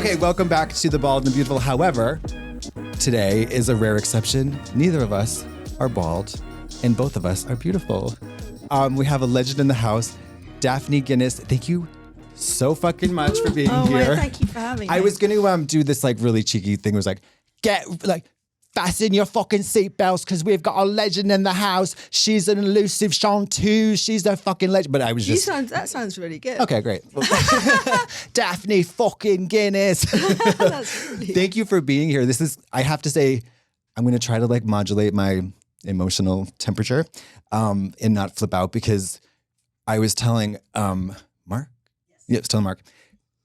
Okay, welcome back to The Bald and the Beautiful. However, today is a rare exception. Neither of us are bald, and both of us are beautiful. We have a legend in the house, Daphne Guinness. Thank you so fucking much for being here. Well, thank you for having me. I was going to do this like really cheeky thing. It was like, fasten your fucking seatbelts because we've got a legend in the house. She's an elusive chanteuse. She's a fucking legend. But I was just... That sounds really good. Okay, great. Daphne fucking Guinness. That's really... Thank you for being here. This is, I have to say, I'm going to try to like modulate my emotional temperature and not flip out because I was telling Mark? Yeah, I was telling Mark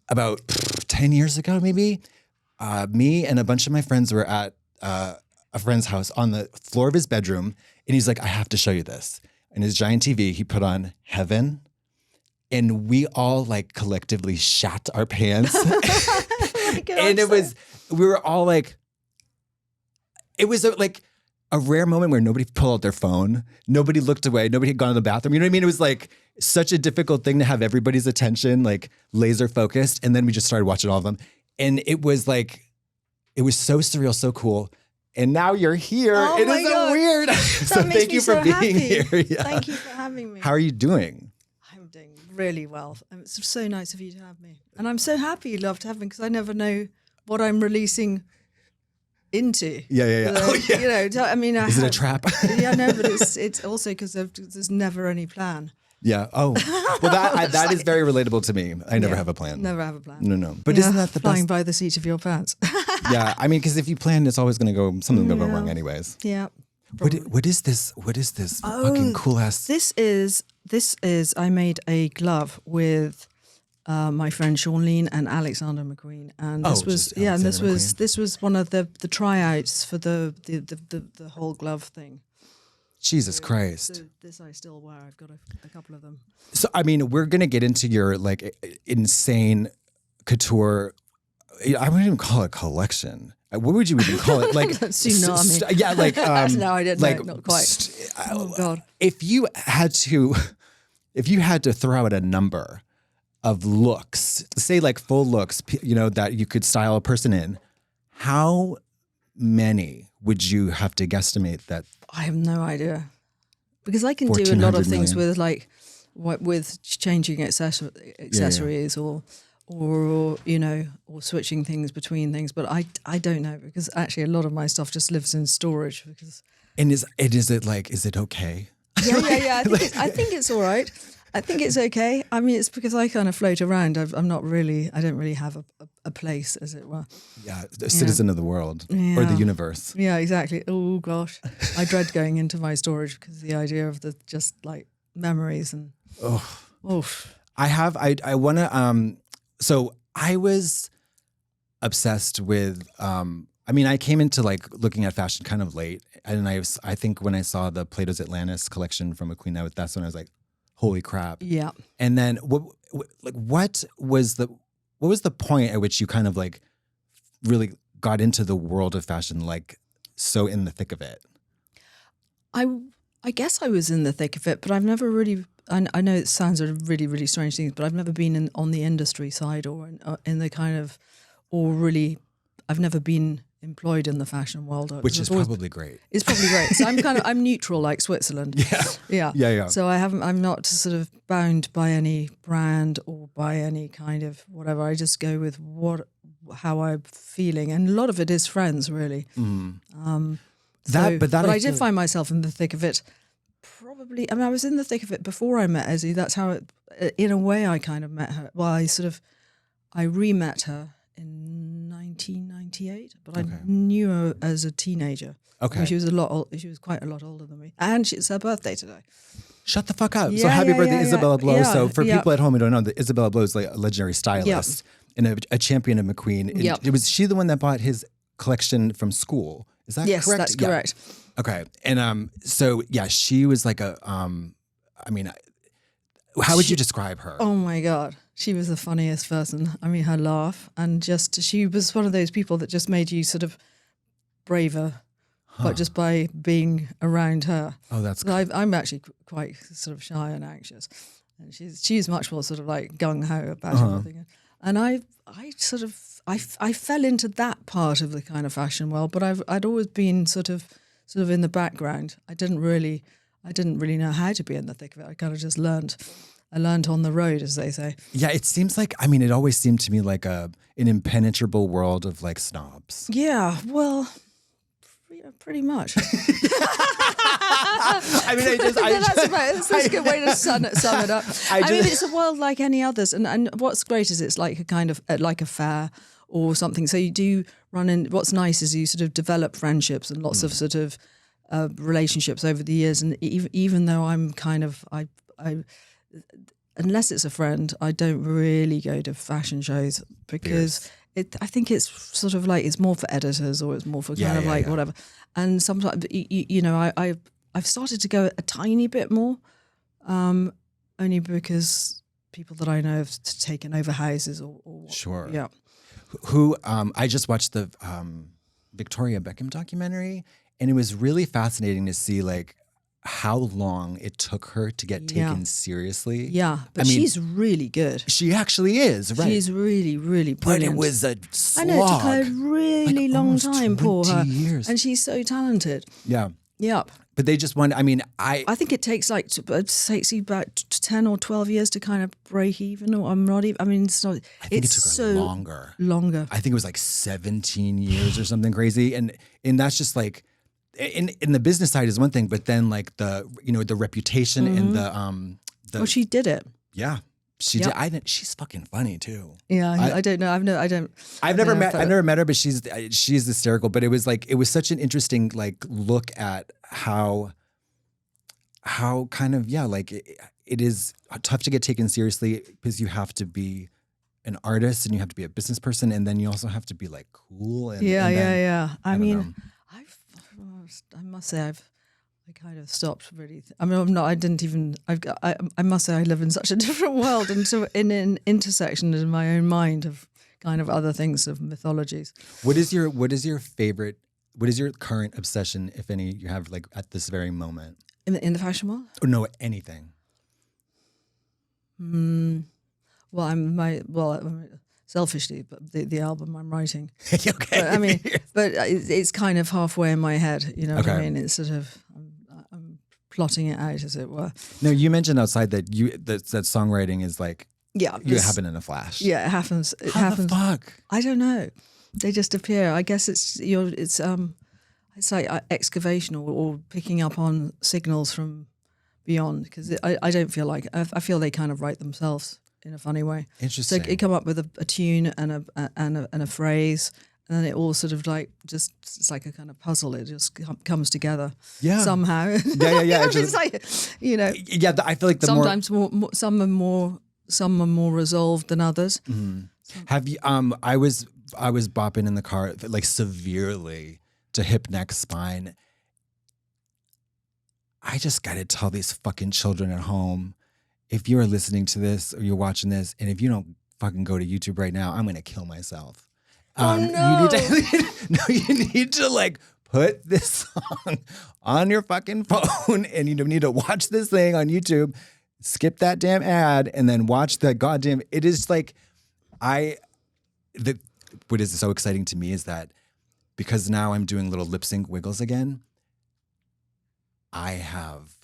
about 10 years ago, maybe, me and a bunch of my friends were at a friend's house on the floor of his bedroom. And he's like, I have to show you this. And his giant TV, he put on Heaven. And we all like collectively shat our pants. Oh God, and we were all like, it was like a rare moment where nobody pulled out their phone. Nobody looked away. Nobody had gone to the bathroom. You know what I mean? It was like such a difficult thing to have everybody's attention, like laser focused. And then we just started watching all of them. And it was like, it was so surreal, so cool. And now you're here. Oh it my is God. so weird. So makes thank me you for so being happy. here. Yeah. Thank you for having me. How are you doing? I'm doing really well. It's so nice of you to have me. And I'm so happy you love to have me because I never know what I'm releasing into. Yeah. Oh, yeah. You know, I mean, Is it a trap? Yeah, no, but it's also because there's never any plan. Yeah. Oh, well, that is very relatable to me. I never have a plan. Never have a plan. No. But isn't that the flying best? by the seat of your pants? Yeah. I mean, because if you plan, it's always going to go, something's going to go wrong anyways. Yeah. What is this? What is this fucking cool ass? This is. I made a glove with my friend Seanleen and Alexander McQueen, and this this was one of the tryouts for the whole glove thing. Jesus Christ. So this I still wear. I've got a couple of them. So, I mean, we're going to get into your like insane couture. I wouldn't even call it collection. What would you even call it? Like tsunami. Yeah, like no, I didn't. like, Know, not quite. Oh God! If you had to throw out a number of looks, say like full looks, you know, that you could style a person in, how many would you have to guesstimate that? I have no idea, because I can do a lot of things million. with like with changing accessories or you know, or switching things between things. But I don't know, because actually a lot of my stuff just lives in storage. Because is it okay? Yeah. I think it's all right. I think it's okay. I mean, it's because I kind of float around. I don't really have a place, as it were. Yeah, a citizen of the world or the universe. Yeah, exactly. Oh gosh, I dread going into my storage because the idea of the just like memories and oof. I want to. So I was obsessed with. I mean, I came into like looking at fashion kind of late, and I think when I saw the Plato's Atlantis collection from McQueen, that's when I was like, holy crap. Yeah. And then what was the point at which you kind of like really got into the world of fashion, like so in the thick of it? I guess I was in the thick of it, but I've never really, I know it sounds a really, really strange thing, but I've never been on the industry side or in the kind of, or really, I've never been employed in the fashion world, which is probably great. It's probably great. So I'm neutral, like Switzerland. Yeah. So I'm not sort of bound by any brand or by any kind of whatever. I just go with how I'm feeling, and a lot of it is friends, really. But I did find myself in the thick of it. Probably, I mean, I was in the thick of it before I met Ezzy. That's how, in a way, I kind of met her. Well, I re-met her in 1998, but I knew her as a teenager. Okay. She was quite a lot older than me. And it's her birthday today. Shut the fuck up. So happy birthday, Isabella Blow. Yeah, so for people at home who don't know, Isabella Blow is like a legendary stylist and a champion of McQueen. Was she the one that bought his collection from school? Is that correct? Yes, that's correct. Okay. And so she was like I mean, how would you describe her? Oh my God. She was the funniest person. I mean, her laugh, and she was one of those people that just made you sort of braver, but just by being around her. Oh, that's cool. I'm actually quite sort of shy and anxious. And she's much more sort of like gung-ho about everything. And I fell into that part of the kind of fashion world, but I'd always been sort of in the background. I didn't really know how to be in the thick of it. I kind of just learned. I learned on the road, as they say. Yeah, it seems like, I mean, it always seemed to me like an impenetrable world of like snobs. Yeah, well, pretty much. I mean, that's a good way to sum it up. I mean, it's a world like any others, and what's great is it's like a kind of like a fair or something. So you do run in. What's nice is you sort of develop friendships and lots of sort of relationships over the years. And even though I'm kind of I unless it's a friend, I don't really go to fashion shows because I think it's sort of like it's more for editors or it's more for kind of like whatever. And sometimes you know I've started to go a tiny bit more, only because people that I know have taken over houses or sure. Yeah. Who I just watched the Victoria Beckham documentary, and it was really fascinating to see like how long it took her to get taken seriously. Yeah, but I mean, she's really good. She actually is, right? She's really, really brilliant. But it was a slog. I know, it took her a really like long time, poor her. Years. And she's so talented. Yeah. Yeah. But they just want, I mean, I think it takes like, it takes you about 10 or 12 years to kind of break even, or I'm not even, I mean, it's not, I think it took her longer. I think it was like 17 years or something crazy. And that's just like, in the business side is one thing, but then like the reputation and the well, she did it. Yeah, she did. She's fucking funny too. Yeah, I don't know. I've never met her, but she's hysterical. But it was such an interesting like look at how kind of like it is tough to get taken seriously because you have to be an artist and you have to be a business person, and then you also have to be like cool. And yeah. I mean, I must say I kind of stopped really. I mean, I'm not. I didn't even. I must say I live in such a different world, and so in an intersection in my own mind of kind of other things, of mythologies. What is your favorite? What is your current obsession, if any, you have like at this very moment in the fashion world? Or no, anything. Selfishly, but the album I'm writing. Okay. But, I mean, but it's kind of halfway in my head. You know what I mean? It's sort of I'm plotting it out, as it were. No, you mentioned outside that that songwriting is like you happen in a flash. Yeah, it happens. How the fuck? I don't know. They just appear. I guess it's like excavation or picking up on signals from beyond, because I don't feel like I feel they kind of write themselves in a funny way. Interesting. So it come up with a tune and a phrase, and then it all sort of like just it's like a kind of puzzle. It just comes together. Yeah. Somehow. Yeah. It's like, you know. Yeah, I feel like sometimes some are more resolved than others. Mm-hmm. Have you? I was bopping in the car like severely to hip, neck, spine. I just got to tell these fucking children at home, if you are listening to this or you're watching this, and if you don't fucking go to YouTube right now, I'm going to kill myself. Oh, no. You need to like put this song on your fucking phone, and you need to watch this thing on YouTube, skip that damn ad, and then watch the goddamn, it is like, what is so exciting to me is that because now I'm doing little lip sync wiggles again, I have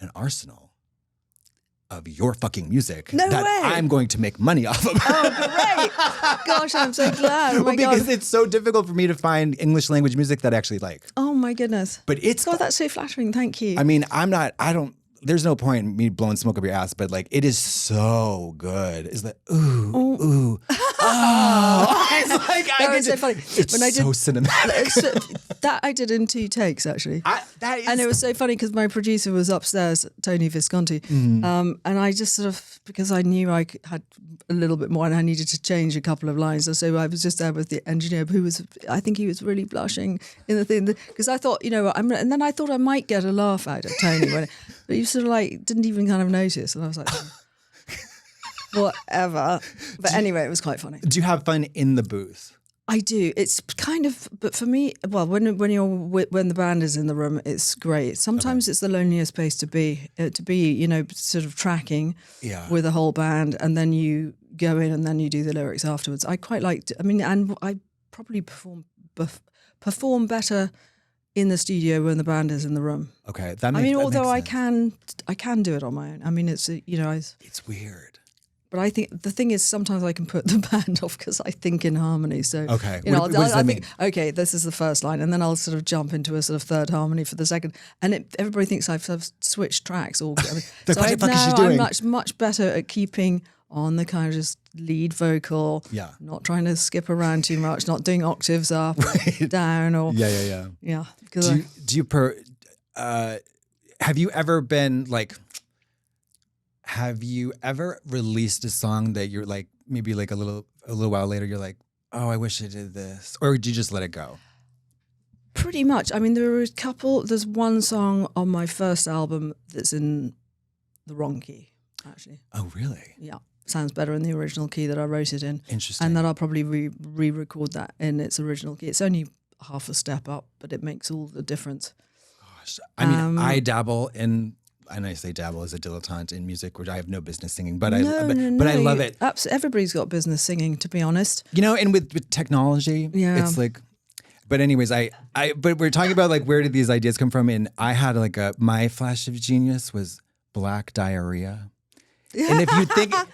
an arsenal of your fucking music way. I'm going to make money off of. Oh, great. Gosh, I'm so glad. Oh my God. Because it's so difficult for me to find English language music that I actually like. Oh my goodness. But God, that's so flattering. Thank you. I mean, there's no point in me blowing smoke up your ass, but like, it is so good. It's like, ooh. Oh. It's like, that was so funny. It's so cinematic. That I did in 2 takes, actually. And it was so funny because my producer was upstairs, Tony Visconti. Mm-hmm. And I just sort of, because I knew I had a little bit more and I needed to change a couple of lines. And so I was just there with the engineer I think he was really blushing in the thing. Because I thought, and then I thought I might get a laugh out of Tony. But he sort of like, didn't even kind of notice. And I was like, whatever. But anyway, it was quite funny. Do you have fun in the booth? I do. It's kind of, but for me, well, when the band is in the room, it's great. Sometimes it's the loneliest place to be, sort of tracking with a whole band, and then you go in and then you do the lyrics afterwards. I quite like. And I probably perform better in the studio when the band is in the room. Okay, that makes. Although I can do it on my own. It's it's weird. But I think the thing is sometimes I can put the band off because I think in harmony. So okay, what does that mean? Okay, this is the first line, and then I'll sort of jump into a sort of third harmony for the second, and everybody thinks I've sort of switched tracks. So I'm much better at keeping on the kind of just lead vocal. Yeah, not trying to skip around too much, not doing octaves up, or down, or yeah. Have you ever been like? Have you ever released a song that you're like, maybe like a little while later, you're like, oh, I wish I did this? Or did you just let it go? Pretty much. There's one song on my first album that's in the wrong key, actually. Oh, really? Yeah. Sounds better in the original key that I wrote it in. Interesting. And then I'll probably re-record that in its original key. It's only half a step up, but it makes all the difference. Gosh. I dabble in... And I say dabble as a dilettante in music, which I have no business singing, but I love it. Everybody's got business singing, to be honest. And with technology, it's like. But anyways, but we're talking about like where did these ideas come from? And I had like my flash of genius was black diarrhea. And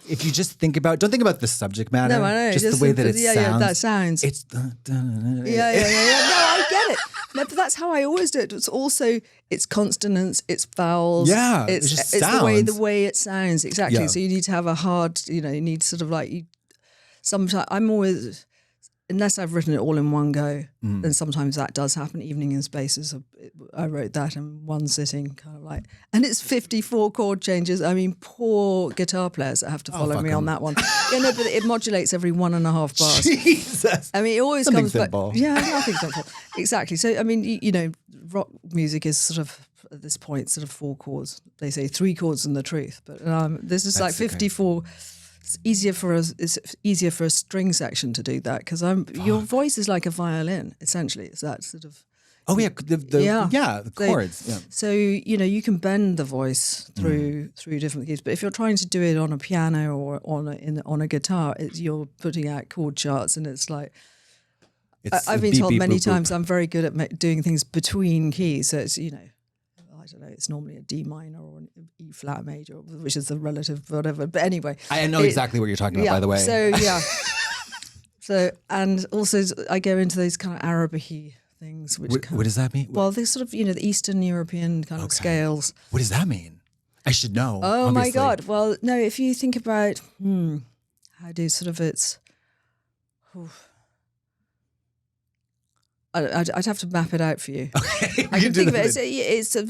if you just think about, don't think about the subject matter, no, I know, just the way that it sounds. Yeah, that sounds. It's yeah. No, I get it. No, but that's how I always do it. It's also it's consonants, it's vowels. Yeah, it's the way it sounds exactly. Yeah. So you need to have a hard. You need sort of like sometimes I'm always. Unless I've written it all in one go, then sometimes that does happen. Evening in Spaces, I wrote that in one sitting, kind of like, and it's 54 chord changes. Poor guitar players that have to follow me on that one. But it modulates every 1.5 bars. Jesus, it always something comes simple. back. Yeah, nothing simple. Exactly. So rock music is sort of at this point sort of 4 chords. They say 3 chords and the truth, but this is like 54. Okay. It's easier for a string section to do that because your voice is like a violin essentially. It's that sort of the chords. Yeah. So you can bend the voice through different keys, but if you're trying to do it on a piano or on a guitar, you're putting out chord charts, and it's like I've been told many times I'm very good at doing things between keys. So it's I don't know, it's normally a D minor or an E flat major, which is a relative whatever. But anyway. I know exactly what you're talking about, by the way. So, yeah. And also I go into those kind of Arabic-y things. What does that mean? Well, they're sort of, the Eastern European kind of scales. What does that mean? I should know. Oh, obviously. My God. Well, no, if you think about, how do sort of it's... I'd have to map it out for you. Okay, I can think of it. It's a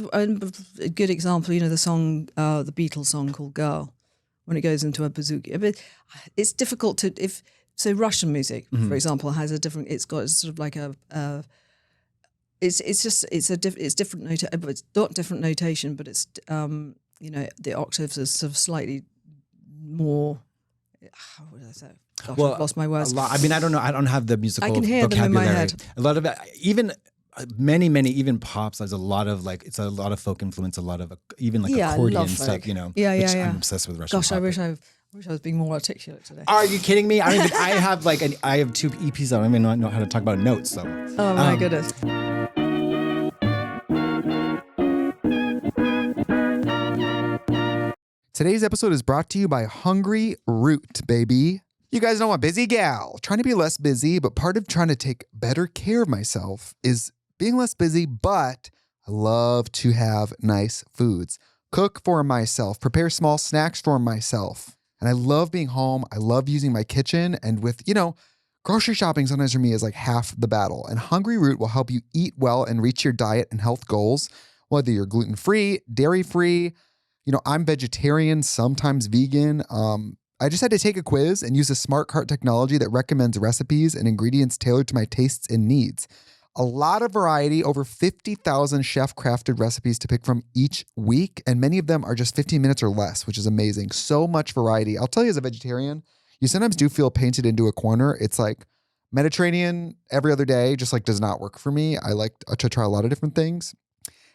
good example. The song, the Beatles song called "Girl," when it goes into a bouzouki. But it's difficult to Russian music, for example, has a different. It's got sort of like it's different notation. It's not different notation, but it's the octaves are sort of slightly more. How would I say? Gosh, I've lost my words. I don't know. I don't have the musical vocabulary. I can hear them in my head. A lot of it, even many, even pops. There's a lot of it's a lot of folk influence. A lot of even accordion stuff. I'm obsessed with Russian. Gosh, pop. I wish I was being more articulate today. Are you kidding me? I have 2 EPs. I don't even know how to talk about notes. So. Oh my goodness. Today's episode is brought to you by Hungry Root, baby. You guys know I'm a busy gal, trying to be less busy, but part of trying to take better care of myself is being less busy, but I love to have nice foods. Cook for myself, prepare small snacks for myself. And I love being home. I love using my kitchen. And with, grocery shopping sometimes for me is like half the battle. And Hungry Root will help you eat well and reach your diet and health goals, whether you're gluten-free, dairy-free. I'm vegetarian, sometimes vegan. I just had to take a quiz and use a smart cart technology that recommends recipes and ingredients tailored to my tastes and needs. A lot of variety, over 50,000 chef-crafted recipes to pick from each week, and many of them are just 15 minutes or less, which is amazing. So much variety. I'll tell you as a vegetarian, you sometimes do feel painted into a corner. It's like Mediterranean every other day just does not work for me. I like to try a lot of different things.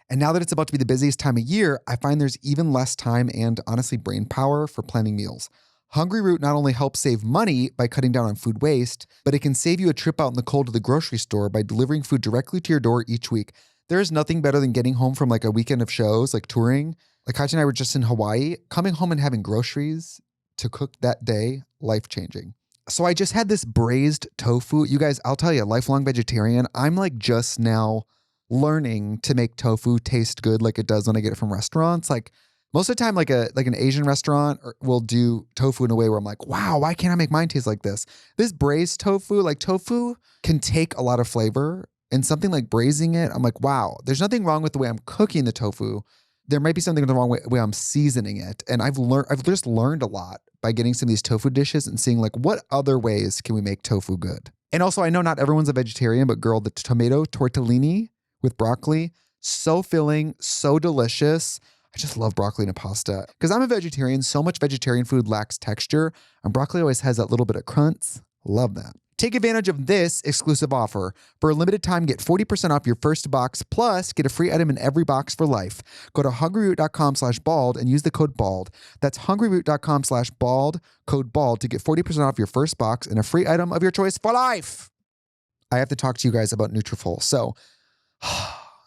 And now that it's about to be the busiest time of year, I find there's even less time and honestly brain power for planning meals. Hungry Root not only helps save money by cutting down on food waste, but it can save you a trip out in the cold to the grocery store by delivering food directly to your door each week. There is nothing better than getting home from like a weekend of shows, like touring. Like Katya and I were just in Hawaii, coming home and having groceries to cook that day, life-changing. So I just had this braised tofu. You guys, I'll tell you, lifelong vegetarian. I'm like just now learning to make tofu taste good like it does when I get it from restaurants. Like most of the time, like an Asian restaurant will do tofu in a way where I'm like, wow, why can't I make mine taste like this? This braised tofu, like tofu can take a lot of flavor, and something like braising it, I'm like, wow, there's nothing wrong with the way I'm cooking the tofu. There might be something the wrong way I'm seasoning it. And I've just learned a lot by getting some of these tofu dishes and seeing like what other ways can we make tofu good. And also, I know not everyone's a vegetarian, but girl, the tomato tortellini with broccoli, so filling, so delicious. I just love broccoli in a pasta. Because I'm a vegetarian, so much vegetarian food lacks texture, and broccoli always has that little bit of crunch. Love that. Take advantage of this exclusive offer. For a limited time, get 40% off your first box, plus get a free item in every box for life. Go to hungryroot.com/bald and use the code BALD. That's hungryroot.com/bald, code BALD to get 40% off your first box and a free item of your choice for life. I have to talk to you guys about Nutrafol. So,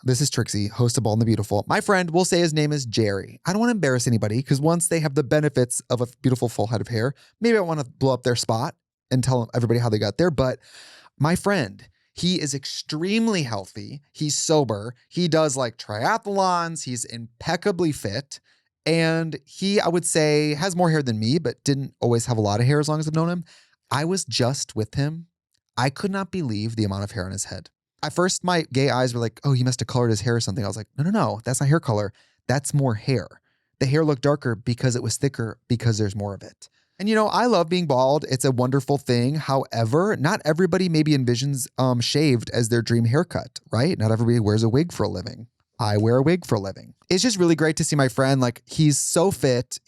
this is Trixie, host of Bald and the Beautiful. My friend, we'll say his name is Jerry. I don't want to embarrass anybody because once they have the benefits of a beautiful full head of hair, maybe I want to blow up their spot and tell everybody how they got there. But my friend, he is extremely healthy. He's sober. He does like triathlons. He's impeccably fit. And he, I would say, has more hair than me, but didn't always have a lot of hair as long as I've known him. I was just with him. I could not believe the amount of hair on his head. At first, my gay eyes were like, oh, he must have colored his hair or something. I was like, no, that's not hair color. That's more hair. The hair looked darker because it was thicker because there's more of it. And you know, I love being bald. It's a wonderful thing. However, not everybody maybe envisions shaved as their dream haircut, right? Not everybody wears a wig for a living. I wear a wig for a living. It's just really great to see my friend. Like, he's so fit.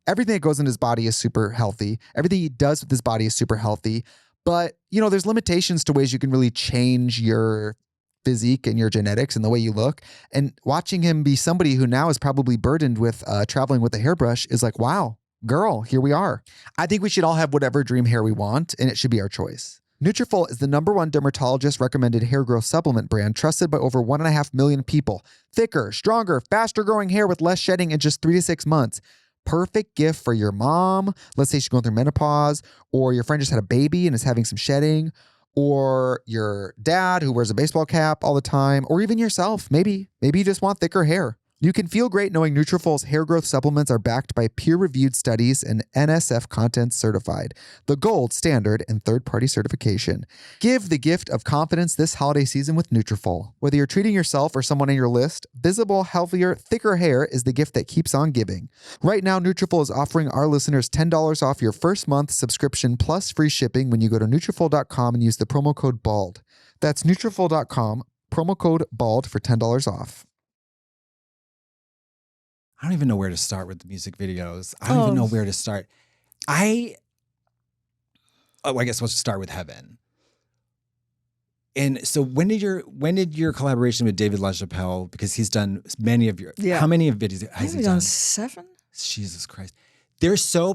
Everything that goes in his body is super healthy. Everything he does with his body is super healthy. But, you know, there's limitations to ways you can really change your physique and your genetics and the way you look. And watching him be somebody who now is probably burdened with traveling with a hairbrush is like, wow, girl, here we are. I think we should all have whatever dream hair we want, and it should be our choice. Nutrafol is the #1 dermatologist recommended hair growth supplement brand trusted by over 1.5 million people. Thicker, stronger, faster growing hair with less shedding in just 3 to 6 months. Perfect gift for your mom. Let's say she's going through menopause, or your friend just had a baby and is having some shedding, or your dad who wears a baseball cap all the time, or even yourself. Maybe you just want thicker hair. You can feel great knowing Nutrafol's hair growth supplements are backed by peer-reviewed studies and NSF Content certified, the gold standard and third-party certification. Give the gift of confidence this holiday season with Nutrafol. Whether you're treating yourself or someone on your list, visible, healthier, thicker hair is the gift that keeps on giving. Right now, Nutrafol is offering our listeners $10 off your first month subscription plus free shipping when you go to Nutrafol.com and use the promo code BALD. That's Nutrafol.com, promo code BALD for $10 off. I don't even know where to start with the music videos. I don't even know where to start. I guess we'll start with Heaven. And so when did your collaboration with David LaChapelle, because he's done many of your, how many of videos has he done? 7? Jesus Christ. They're so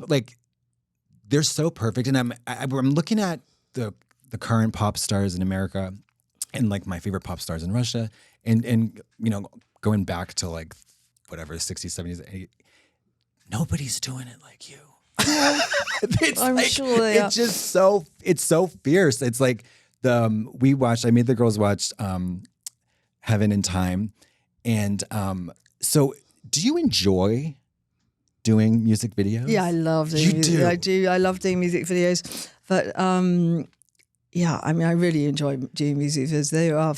perfect. And I'm looking at the current pop stars in America and like my favorite pop stars in Russia and you know, going back to like whatever, 60s, 70s, 80s. Nobody's doing it like you. I'm sure they are. It's just it's so fierce. It's like I made the girls watch Heaven in Time. And so do you enjoy doing music videos? Yeah, I love doing music. I do. I love doing music videos. But yeah, I mean, I really enjoy doing music videos. They are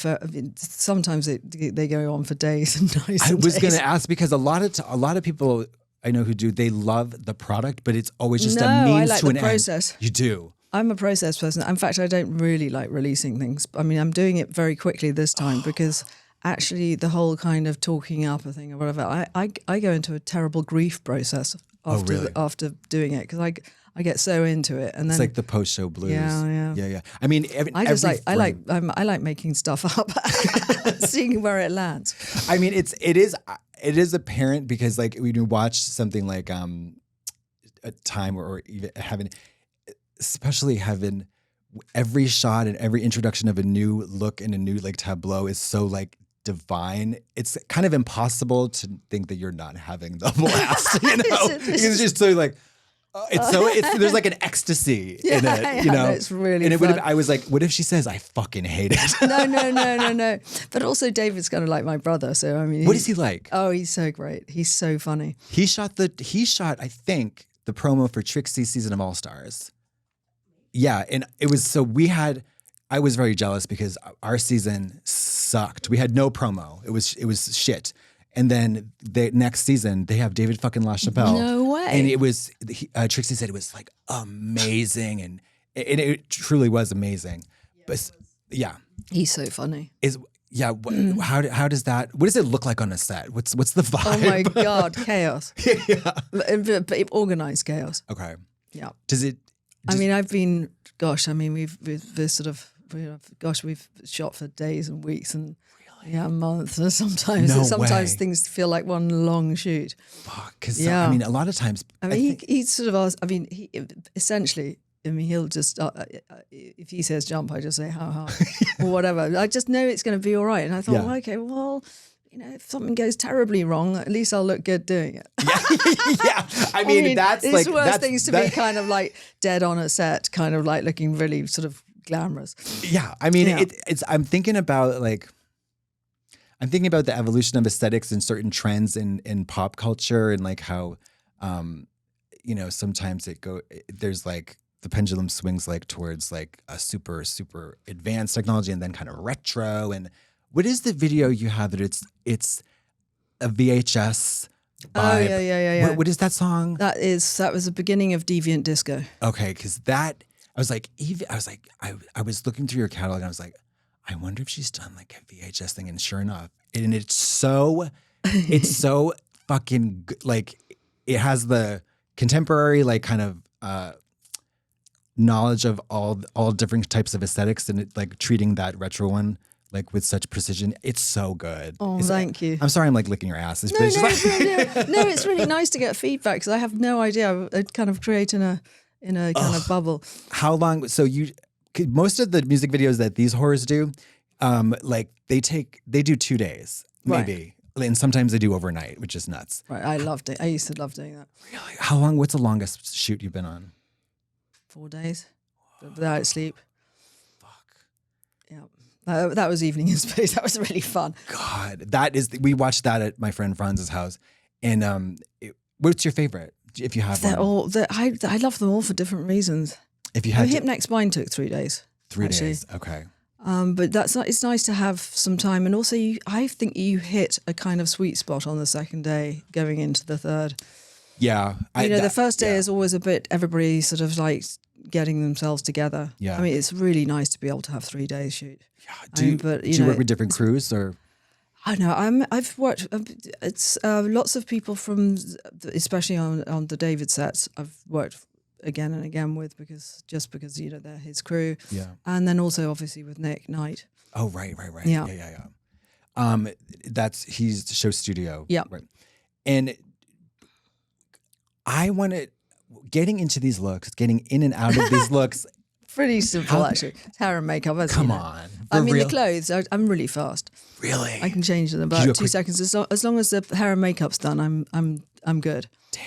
sometimes they go on for days and nights. I was going to ask because a lot of people I know who do, they love the product, but it's always just a means to an end. Process. You do. I'm a process person. In fact, I don't really like releasing things. I mean, I'm doing it very quickly this time because actually the whole kind of talking up a thing or whatever, I go into a terrible grief process after doing it because I get so into it, and then it's like the post-show blues. Yeah. I mean, I like making stuff up, seeing where it lands. I mean, it is apparent because like when you watch something like a time or even especially having every shot and every introduction of a new look and a new like tableau is so like divine. It's kind of impossible to think that you're not having the blast, you know? It's just so like, there's like an ecstasy in it, you know? No, it's really and fun. I was like, what if she says, I fucking hate it? No. But also David's kind of like my brother. So, I mean. What is he like? Oh, he's so great. He's so funny. He shot, I think, the promo for Trixie Season of All Stars. Yeah, and it was, I was very jealous because our season sucked. We had no promo. It was shit. And then the next season, they have David fucking LaChapelle. No way. And it was, Trixie said it was like amazing. And it truly was amazing. But yeah. He's so funny. How does that, what does it look like on a set? What's the vibe? Oh my God, chaos. Yeah. But organized chaos. Okay. Yeah. We've shot for days and weeks and months, and sometimes things feel like one long shoot. Fuck, because I mean, a lot of times. He sort of asks. I mean, he essentially. I mean, he'll just if he says jump, I just say how hard or whatever. I just know it's going to be all right. And I thought, okay, well, you know, if something goes terribly wrong, at least I'll look good doing it. Yeah. I mean, that's it's like worse things to be kind of like dead on a set, kind of like looking really sort of glamorous. Yeah, I mean, it's. I'm thinking about the evolution of aesthetics and certain trends in pop culture and like how, you know, sometimes there's like the pendulum swings like towards like a super, super advanced technology and then kind of retro. And what is the video you have that it's a VHS vibe? Oh, yeah. What is that song? That was the beginning of Deviant Disco. Okay, because I was looking through your catalog and I was like, I wonder if she's done like a VHS thing. And sure enough, and it's so fucking good. Like it has the contemporary like kind of knowledge of all different types of aesthetics and it like treating that retro one like with such precision. It's so good. Oh, thank you. I'm sorry I'm like licking your ass. No, it's really nice to get feedback because I have no idea. I'd kind of create in a kind of bubble. How long? So most of the music videos that these whores do, like they do 2 days maybe. Right. And sometimes they do overnight, which is nuts. Right. I loved it. I used to love doing that. Really? How long? What's the longest shoot you've been on? 4 days without sleep. Fuck. Yeah. That was Evening in Space. That was really fun. God, we watched that at my friend Franz's house. And what's your favorite? If you have one? I love them all for different reasons. If you had Hip Next Mine took 3 days. 3 days. Okay. But it's nice to have some time. And also I think you hit a kind of sweet spot on the second day going into the third. Yeah. The first day is always a bit, everybody sort of like getting themselves together. Yeah. I mean, it's really nice to be able to have 3 days shoot. Yeah. Do you work with different crews or? I know. I've worked. It's lots of people from, especially on the David sets. I've worked again and again with because you know they're his crew. Yeah. And then also obviously with Nick Knight. Oh right. Yeah. He's the show studio. Yeah. Right. And I want to getting into these looks, getting in and out of these looks. Pretty simple, actually. Hair and makeup. Come on. I mean, real? the clothes, I'm really fast. Really? I can change them in about 2 seconds. As long as the hair and makeup's done, I'm good. Damn.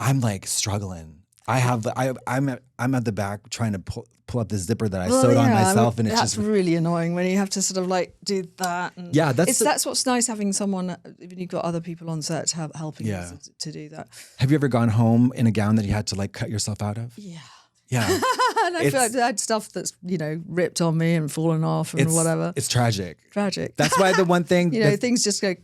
I'm like struggling. I'm at the back trying to pull up the zipper that I sewed on myself, and it's that's just really annoying when you have to sort of like do that. And yeah, that's what's nice having someone when you've got other people on set helping you to do that. Have you ever gone home in a gown that you had to like cut yourself out of? Yeah. Yeah. And I feel like I had stuff that's, ripped on me and fallen off and whatever. It's tragic. That's why the one thing things just go.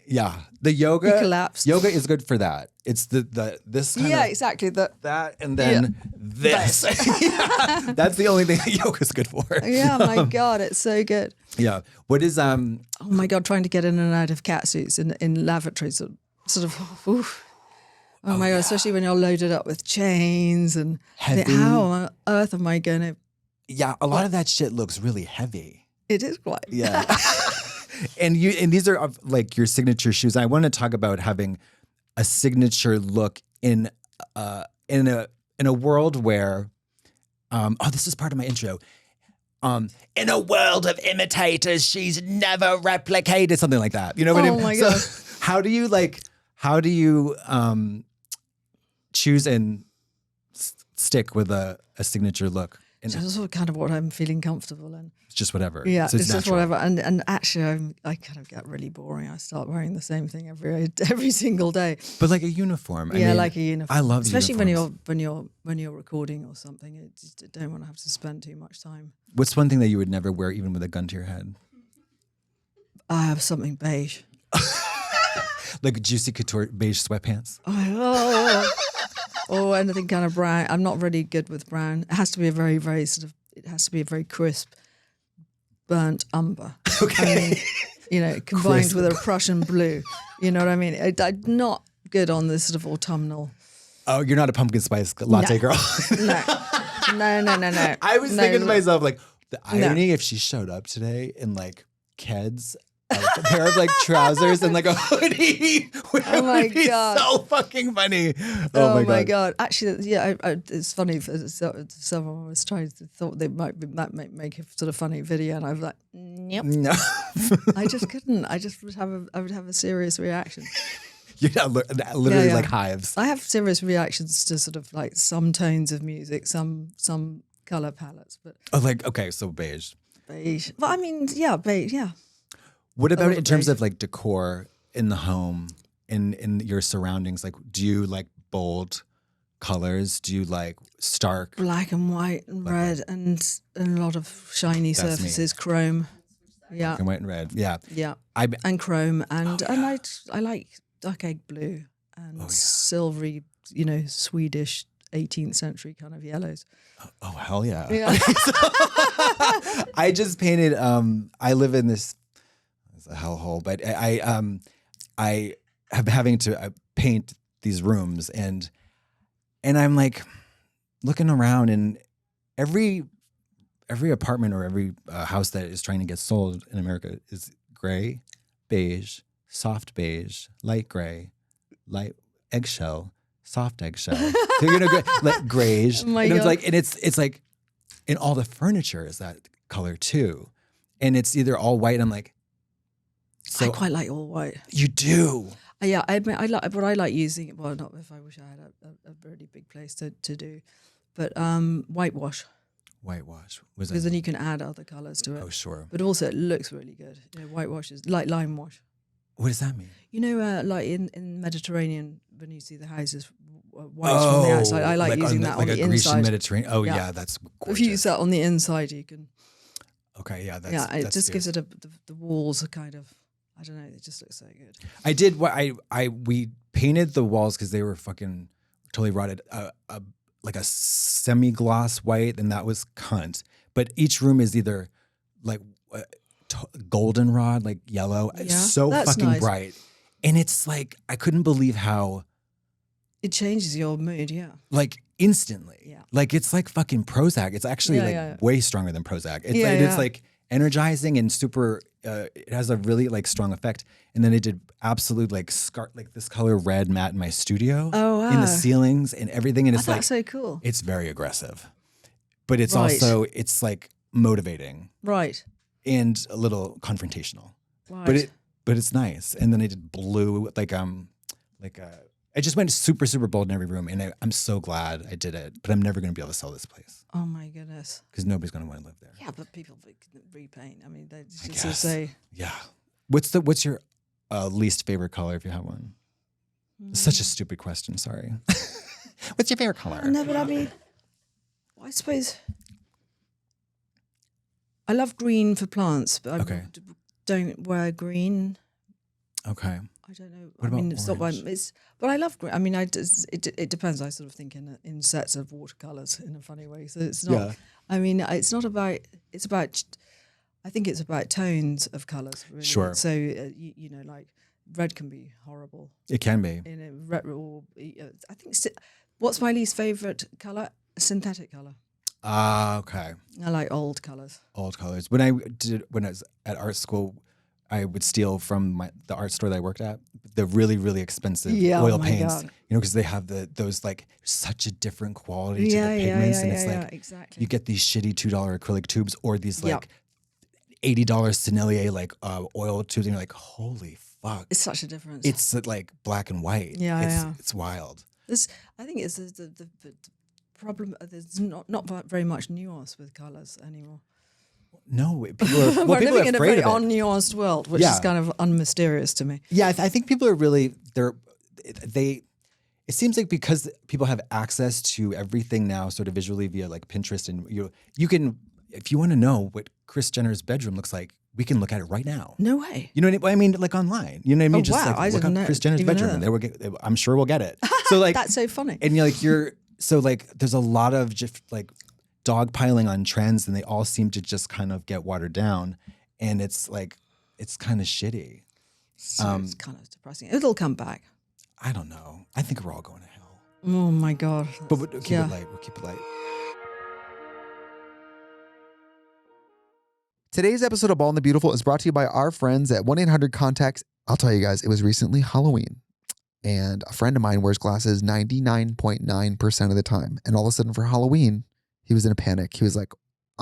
Yeah. The yoga. You collapse. Yoga is good for that. It's this kind of. Exactly. That and then this. Yeah. That's the only thing that yoga's good for. Yeah, my God, it's so good. Yeah. What is Oh my God, trying to get in and out of cat suits in lavatories sort of oof. Oh my God, especially when you're loaded up with chains and heavy. How on earth am I going to? Yeah, a lot of that shit looks really heavy. It is quite. Yeah. and these are like your signature shoes. I want to talk about having a signature look in in a world where, this is part of my intro. In a world of imitators, she's never replicated, something like that. You know what I mean? Oh my God. How do you choose and stick with a signature look? And It's sort of kind of what I'm feeling comfortable in. it's just whatever. Yeah, So it's just natural. whatever. And actually, I kind of get really boring. I start wearing the same thing every single day. But like a uniform. I Yeah, mean, like a uniform. I love especially uniforms. when you're recording or something. You just don't want to have to spend too much time. What's one thing that you would never wear, even with a gun to your head? I have something beige. Like juicy couture beige sweatpants. Oh, anything kind of brown. I'm not really good with brown. It has to be a very, very it has to be a very crisp, burnt umber. Okay. Combined Crisp. with a Prussian blue. You know what I mean? I'm not good on this sort of autumnal. Oh, you're not a pumpkin spice latte girl. No. I was thinking to myself, like, the No. irony if she showed up today in like Keds, a pair of like trousers and like a hoodie. Oh my would be God. so fucking funny. Oh my God! Actually, yeah, it's funny. Someone was thought they might make a sort of funny video, and I was like, nope. No. I just couldn't. I would have a serious reaction. Yeah, literally Yeah. like hives. I have serious reactions to sort of like some tones of music, some color palettes, but Oh, like, okay, so beige. beige. Well, I mean, yeah, beige. Yeah. What about Over in terms beige. of like decor in the home, in your surroundings? Like, do you like bold colors? Do you like stark? Black and white and red and a lot of shiny That's me. surfaces, chrome. Yeah, And white and red. Yeah. yeah, I and chrome and I like dark egg blue and silvery, Swedish 18th century kind of yellows. Oh, hell yeah. Yeah. I just painted, I live in this, it's a hellhole, but I am having to paint these rooms and I'm like looking around and every apartment or every house that is trying to get sold in America is gray, beige, soft beige, light gray, light eggshell, soft eggshell. So, like grayish. Oh my and it's God. like, and it's like, and all the furniture is that color too. And it's either all white. And I'm like, so I quite like all white. you do. Yeah, I admit I like using. Well, not if I wish I had a really big place to do, but whitewash, Whitewash. Was because it? then you can add other colours to it. Oh, sure. But also it looks really good. Whitewash is like lime wash. What does that mean? Like in Mediterranean, when you see the houses white from the outside, I like using that on the like a Grecian inside. Mediterranean. Oh, Yeah. yeah, that's gorgeous. If you use that on the inside, you can. Okay, yeah, that's It that's just good. gives it the walls a kind of. I don't know. It just looks so good. I did what we painted the walls because they were fucking totally rotted. Like a semi-gloss white, and that was cunt. But each room is either like goldenrod, like yellow. It's Yeah, so that's fucking nice. bright, and it's like I couldn't believe how It changes your mood. Yeah. like instantly. Yeah. Like it's like fucking Prozac. It's actually Yeah, like yeah. way stronger than Prozac. It's Yeah, like, yeah. it's like energizing and super. It has a really like strong effect. And then I did absolute like like this color red matte in my studio. Oh, In the wow. ceilings and everything. And it's like That's so cool. it's very aggressive, but it's Right. also it's like motivating Right. and a little confrontational. Right. But it's nice. And then I did blue I just went super, super bold in every room, and I'm so glad I did it. But I'm never going to be able to sell this place Oh my goodness. because nobody's going to want to live there. Yeah, but people can repaint. I mean, they I just sort of guess. say. Yeah. What's your least favorite color if you have one? It's such a stupid question. Sorry. What's your favorite color? No, but I mean, I suppose I love green for plants, but I Okay. don't wear green. Okay. I don't know. What I mean, about it's not my. orange? But I love green. I mean, it depends. I sort of think in sets of watercolors in a funny way. So it's not. Yeah. I mean, it's not about. It's about. I think it's about tones of colors. Really. Sure. So like red can be horrible. It can be. Red or I think. What's my least favorite color? A synthetic color. Ah, okay. I like old colors. Old colors. When I was at art school, I would steal from the art store that I worked at, the really, really expensive Yeah, oil oh my paints, God. because they have those like such a different quality to the pigments. And it's like, exactly. you get these shitty $2 acrylic tubes or these Yeah. like $80 Sennelier like oil tubes. And you're like, holy fuck. It's such a difference. It's like black and white. Yeah. It's wild. I think it's the problem. There's not very much nuance with colours anymore. No, people are, We're people living are in a afraid very of it. unnuanced world, which Yeah. is kind of unmysterious to me. Yeah, I think people are really it seems like because people have access to everything now sort of visually via like Pinterest, and you can, if you want to know what Kris Jenner's bedroom looks like, we can look at it right now. No way. You know what I mean? Like online. You know what I mean? Oh, Just wow. like I look didn't up know- Kris Jenner's even know bedroom and that. there I'm sure we'll get it. So like That's so funny. and so like there's a lot of just like dogpiling on trends, and they all seem to just kind of get watered down, and it's like it's kind of shitty. So it's kind of depressing. It'll come back. I don't know. I think we're all going to hell. Oh my God. But we'll keep Yeah. it light. We'll keep it light. Today's episode of Ball and the Beautiful is brought to you by our friends at 1-800-CONTACTS. I'll tell you guys, it was recently Halloween, and a friend of mine wears glasses 99.9% of the time. And all of a sudden for Halloween, he was in a panic. He was like,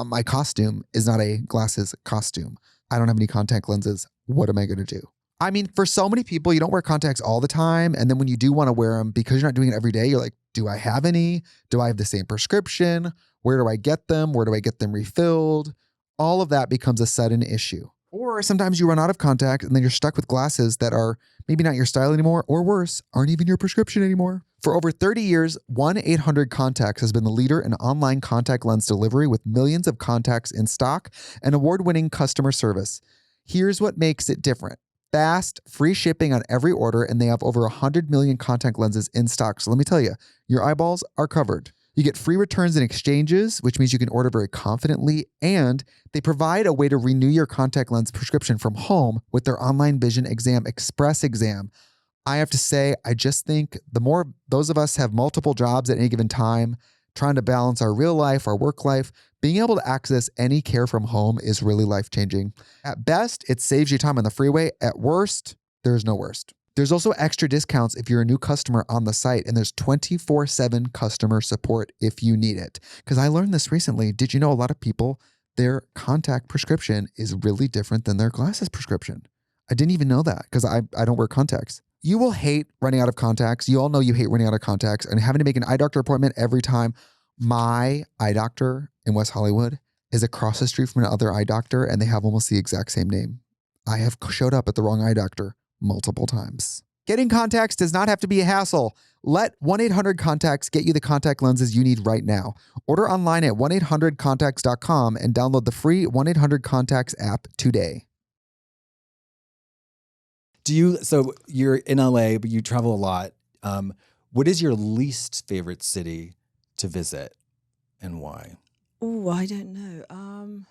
my costume is not a glasses costume. I don't have any contact lenses. What am I going to do? I mean, for so many people, you don't wear contacts all the time. And then when you do want to wear them, because you're not doing it every day, you're like, do I have any? Do I have the same prescription? Where do I get them? Where do I get them refilled? All of that becomes a sudden issue. Or sometimes you run out of contact and then you're stuck with glasses that are maybe not your style anymore, or worse, aren't even your prescription anymore. For over 30 years, 1-800-CONTACTS has been the leader in online contact lens delivery with millions of contacts in stock and award-winning customer service. Here's what makes it different. Fast, free shipping on every order, and they have over 100 million contact lenses in stock. So let me tell you, your eyeballs are covered. You get free returns and exchanges, which means you can order very confidently, and they provide a way to renew your contact lens prescription from home with their online vision exam, Express Exam. I have to say, I just think the more those of us have multiple jobs at any given time, trying to balance our real life, our work life, being able to access any care from home is really life-changing. At best, it saves you time on the freeway. At worst, there's no worst. There's also extra discounts if you're a new customer on the site, and there's 24/7 customer support if you need it. Because I learned this recently. Did you know a lot of people, their contact prescription is really different than their glasses prescription? I didn't even know that because I don't wear contacts. You will hate running out of contacts. You all know you hate running out of contacts and having to make an eye doctor appointment every time. My eye doctor in West Hollywood is across the street from another eye doctor, and they have almost the exact same name. I have showed up at the wrong eye doctor multiple times. Getting contacts does not have to be a hassle. Let 1-800-CONTACTS get you the contact lenses you need right now. Order online at 1-800-CONTACTS.com and download the free 1-800-CONTACTS app today. So you're in LA, but you travel a lot. What is your least favorite city to visit and why? Oh, I don't know.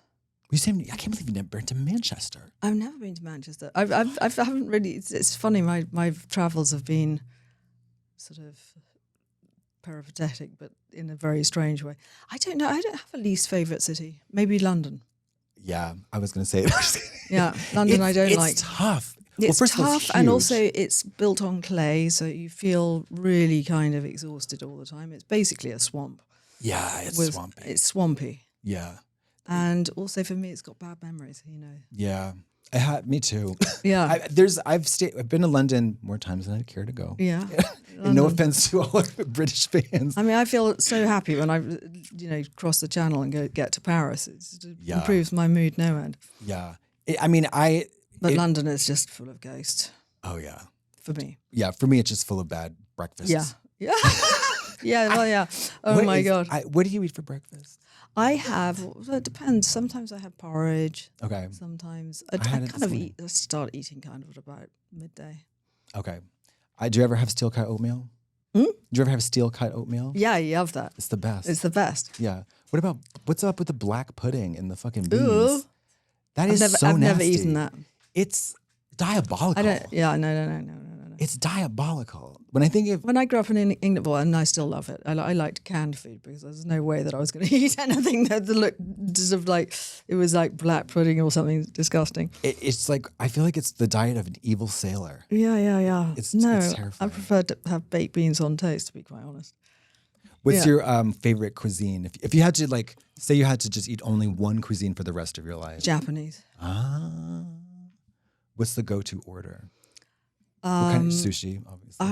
You seem, I can't believe you've never been to Manchester. I've never been to Manchester. I haven't really. It's funny. My travels have been sort of peripatetic, but in a very strange way. I don't know. I don't have a least favorite city. Maybe London. Yeah, I was going to say it. Yeah, London. I don't like. It's tough. It's first of all, tough, and huge. also it's built on clay, so you feel really kind of exhausted all the time. It's basically a swamp. Yeah, it's swampy. It's swampy, Yeah, and also for me, it's got bad memories. You know. yeah. Me too. Yeah. I've been to London more times than I'd care to go. Yeah. And no offense to all our British fans. I mean, I feel so happy when I, cross the channel and get to Paris. It improves my mood no end. Yeah. But London is just full of ghosts Oh yeah. for me. Yeah. For me, it's just full of bad breakfasts. Yeah. Yeah. Yeah. Well, yeah. Oh my God. What do you eat for breakfast? I have, well, it depends. Sometimes I have porridge. Okay. Sometimes I had it kind this of morning. start eating kind of at about midday. Okay. Do you ever have steel cut oatmeal? Hmm? Do you ever have steel cut oatmeal? Yeah, I love that. It's the best. It's the best. Yeah. What's up with the black pudding and the fucking beans? Ooh. That is so I've never nasty. eaten that. It's diabolical. I don't. Yeah. No. It's diabolical. When I think of When I grew up in England, well, and I still love it. I liked canned food because there's no way that I was going to eat anything that looked sort of like it was like black pudding or something disgusting. it's like I feel like it's the diet of an evil sailor. Yeah. It's I terrifying. prefer to have baked beans on toast, to be quite honest. What's Yeah. your favorite cuisine? If you had to like say you had to just eat only one cuisine for the rest of your life. Japanese. What's the go-to order? What kind of sushi, obviously?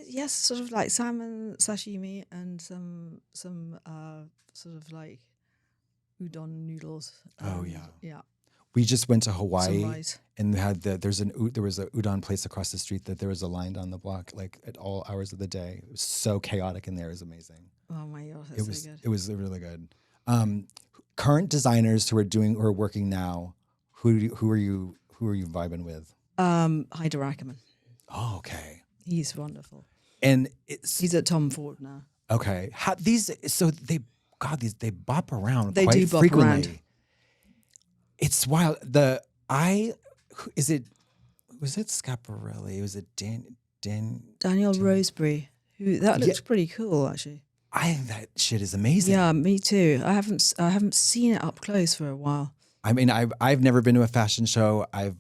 Yes, sort of like salmon sashimi and some sort of like udon noodles. Yeah. We just went to Some Hawaii rice. and we had there was a udon place across the street that there was a line down the block like at all hours of the day. It was so chaotic in there. It was amazing. Oh my god, that's so good. It was really good. Current designers who are working now, who are you vibing with? Hyder Ackerman. Oh, okay. He's wonderful. And He's at Tom Ford now. okay. They bop around They quite do bop frequently. around. It's wild. Was it Schiaparelli? Was it Daniel Rosebery. That looks pretty cool actually. I think that shit is amazing. Yeah, me too. I haven't seen it up close for a while. I mean, I've never been to a fashion show. I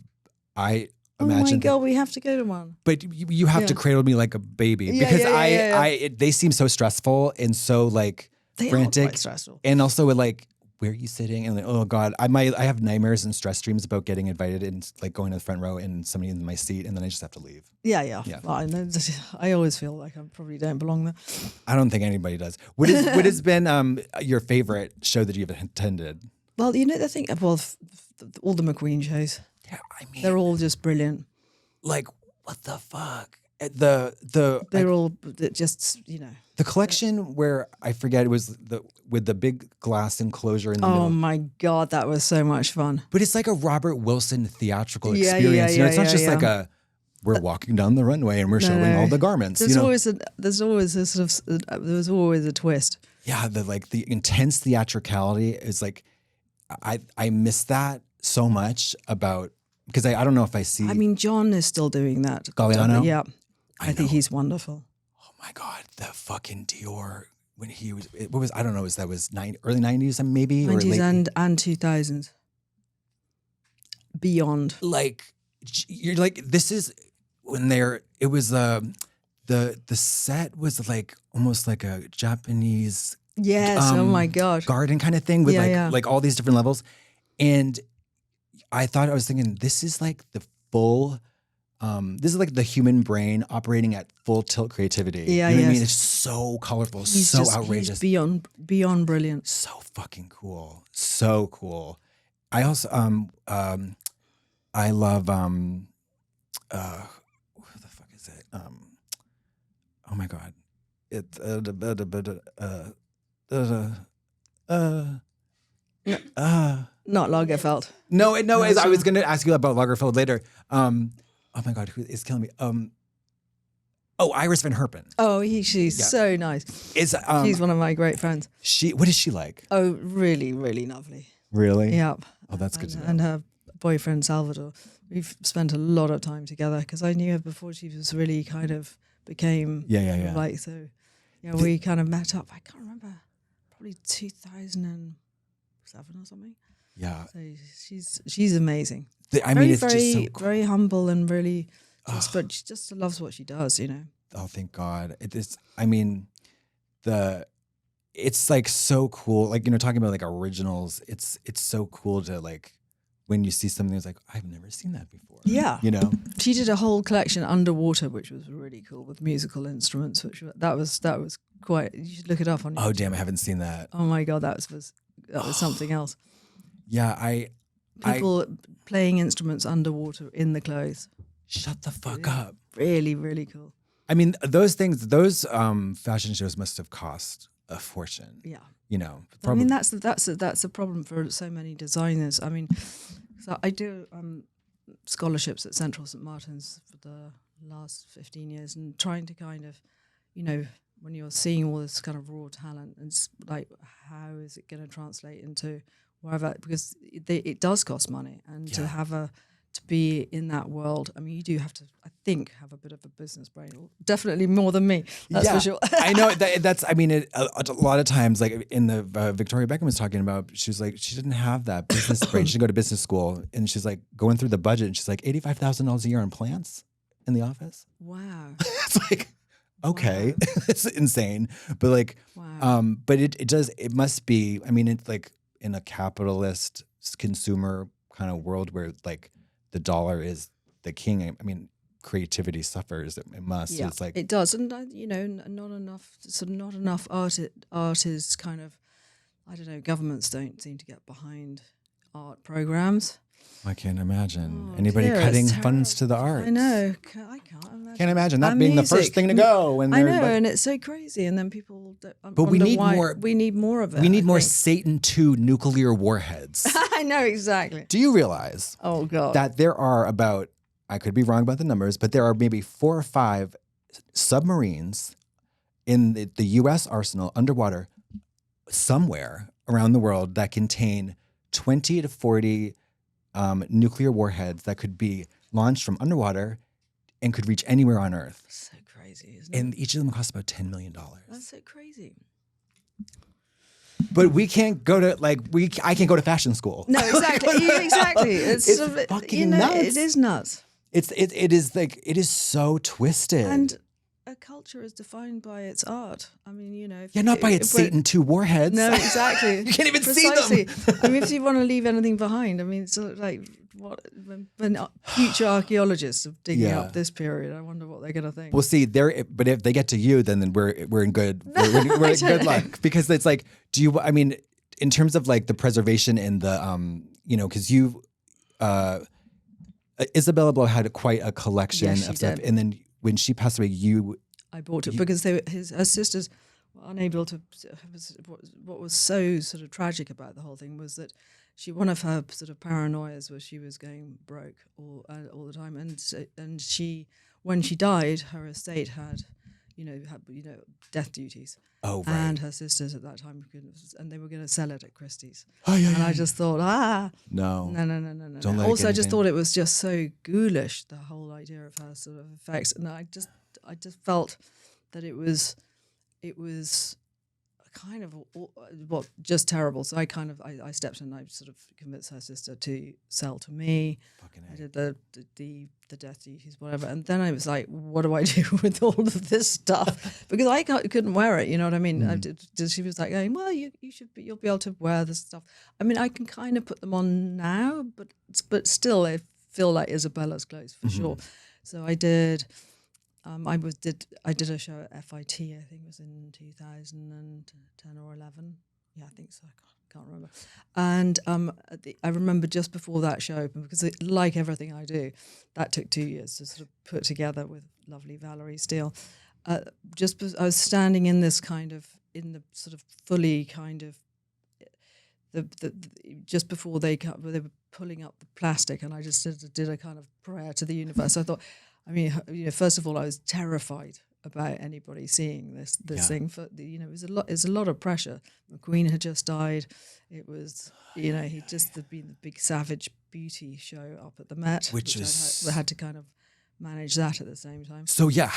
Oh my imagine god, we have to go to one. but you have to cradle me like a baby Yeah, because yeah. they seem so stressful and so like They are frantic quite stressful. and also like where are you sitting and like, oh god I have nightmares and stress dreams about getting invited and like going to the front row and somebody in my seat and then I just have to leave. Yeah. Yeah. Well, I always feel like I probably don't belong there. I don't think anybody does. What has been your favorite show that you've attended? Well, the thing. Well, all the McQueen shows. Yeah, I mean They're all just brilliant. like what the fuck They're all just the collection where I forget it was with the big glass enclosure in the Oh middle. my god, that was so much fun. But it's like a Robert Wilson theatrical Yeah, experience. yeah, It's not yeah, just yeah. like we're walking down the runway and we're showing all the garments. There's always a sort of there's always a twist. Yeah, the intense theatricality is like I miss that so much about because I don't know if I see. I mean, John is still doing that. Galliano? Yeah, I think know. he's wonderful. Oh my god, the fucking Dior when he was what was I don't know, that was early 90s maybe or 90s late and 2000s. Beyond. like you're like this is when it was the set was like almost like a Japanese Yes. Oh my god. garden kind of thing with Yeah. like all these different levels. And I was thinking, this is like the full, this is like the human brain operating at full tilt creativity. Yeah, you know what I yes. mean? It's so colorful, He's so just, outrageous, He's beyond brilliant. so fucking cool, so cool. I also, I love, what the fuck is it? Oh my god, it's Not Lagerfeld. No, I was going to ask you about Lagerfeld later. Oh my God, who is killing me? Iris Van Herpen. Oh, she's so nice. She's one of my great friends. What is she like? Oh, really, really lovely. Really? Yeah. Oh, that's good to know. And her boyfriend Salvador. We've spent a lot of time together because I knew her before she was really kind of became Yeah. like so. Yeah, we kind of met up. I can't remember, probably 2007 or something. Yeah. So she's amazing. It's very, just so cool. very humble and really, but she just loves what she does. Oh, thank God. It's like so cool. Like, talking about like originals, it's so cool to like, when you see something that's like, I've never seen that before. Yeah. She She did a whole collection underwater, which was really cool with musical instruments, that was quite, you should look it up on YouTube. Oh, damn, I haven't seen that. Oh my God, that was something else. Yeah, People playing instruments underwater in the clothes. Shut the fuck up. Really, really cool. I mean, those fashion shows must have cost a fortune. Yeah. Probably. I mean, that's a problem for so many designers. I mean, so I do scholarships at Central St. Martin's for the last 15 years and trying to kind of, when you're seeing all this kind of raw talent, and it's like, how is it going to translate into wherever? Because it does cost money, and to have a to be in that world. I mean, you do have to, I think, have a bit of a business brain. Definitely more than me. That's for sure. I know that's. I mean, a lot of times, like in the Victoria Beckham was talking about, she was like, she didn't have that business brain. She didn't go to business school, and she's like going through the budget, and she's like $85,000 a year on plants in the office. Wow. It's like, okay, Wow. it's insane, but like, Wow. but it must be. I mean, it's like in a capitalist consumer kind of world where like the dollar is the king. I mean, creativity suffers. It must. Yeah, It's like it does, and not enough art is kind of, I don't know. Governments don't seem to get behind art programs. I can't imagine Oh, anybody dear, cutting it's funds to the terrible. arts. I know. I can't imagine. Can't imagine that And being the first music. thing to go. When I they're, know, but and it's so crazy. And then people, we wonder need why. more- We need more of it. we need I more think. Satan II nuclear warheads. I know exactly. Do you realize Oh God. that there are about, I could be wrong about the numbers, but there are maybe 4 or 5 submarines in the U.S. arsenal underwater somewhere around the world that contain 20 to 40 nuclear warheads that could be launched from underwater and could reach anywhere on Earth. so crazy, isn't it? And each of them costs about $10 million. That's so crazy. But we can't go to I can't go to fashion school. No, exactly, exactly. It's, It's sort of, fucking nuts. It is nuts. It is so twisted. And a culture is defined by its art. I mean, yeah, not by its Satan II warheads. No, exactly. You can't even Precisely. see them. I mean, if you want to leave anything behind, I mean, it's sort of like when future archaeologists are digging Yeah. up this period, I wonder what they're going to think. Well, see, but if they get to you, then we're in good we're in I don't good know. luck, because it's like, I mean, in terms of like the preservation and the because you Isabella Blow had quite a collection Yes, she of stuff, did. and then when she passed away, I bought it because her sisters were unable to. What was so sort of tragic about the whole thing was that one of her sort of paranoias was she was going broke all the time, and she, when she died, her estate had death duties. Oh, right. And her sisters at that time, and they were going to sell it at Christie's. Oh, yeah, And yeah, I just thought, no. no. Don't let it Also, get I just anything. thought it was just so ghoulish, the whole idea of her sort of effects, and I just felt that it was kind of just terrible. So I stepped in and I sort of convinced her sister to sell to me. Fucking I A. did the death duties, whatever, and then I was like, what do I do with all of this stuff? Because I couldn't wear it. You know what I mean? She was like going, well, you'll be able to wear this stuff. I mean, I can kind of put them on now, but still, they feel like Isabella's clothes for sure. So I did. I did a show at FIT. I think it was in 2010 or 11. Yeah, I think so. I can't remember. And I remember just before that show opened, because like everything I do, that took 2 years to sort of put together with lovely Valerie Steele. I was standing in this kind of, in the sort of fully kind of, just before they were pulling up the plastic, and I just did a kind of prayer to the universe. I thought, I mean, first of all, I was terrified about anybody seeing this thing. It was a lot of pressure. McQueen had just died. It was, he just had been the big Savage Beauty show up at the Met, Which I had to kind of manage that at the same time. So yeah,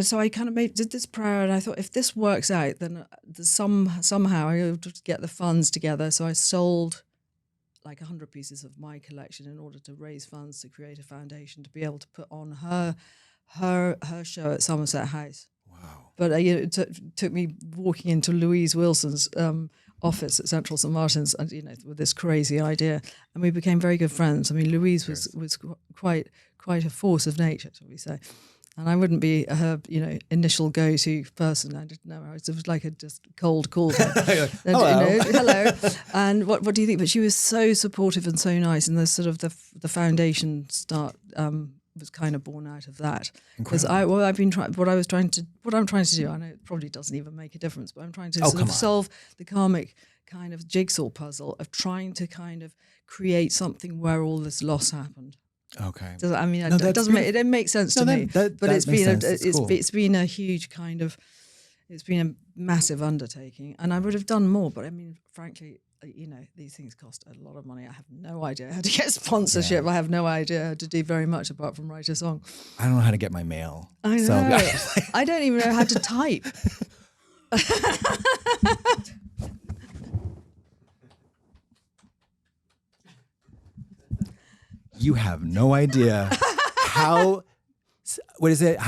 So I kind of did this prayer, and I thought, if this works out, then somehow I would get the funds together. So I sold like 100 pieces of my collection in order to raise funds to create a foundation to be able to put on her show at Somerset House. wow. But it took me walking into Louise Wilson's office at Central St Martin's, and with this crazy idea, and we became very good friends. I mean, Louise was quite a force of nature, shall we say. And I wouldn't be her, initial go-to person. I didn't know her. It was like a just cold call. Hello. Hello. And what do you think? But she was so supportive and so nice. And the sort of the foundation was kind of born out of that. Because what I'm trying to do. I know it probably doesn't even make a difference, but I'm trying to sort of solve the karmic kind of jigsaw puzzle of trying to kind of create something where all this loss happened. Okay. It makes sense to me. But it's been a huge kind of, it's been a massive undertaking, and I would have done more. But I mean, frankly, these things cost a lot of money. I have no idea how to get sponsorship. I have no idea how to do very much apart from write a song. I don't know how to get my mail. I know. I don't even know how to type. You have no idea how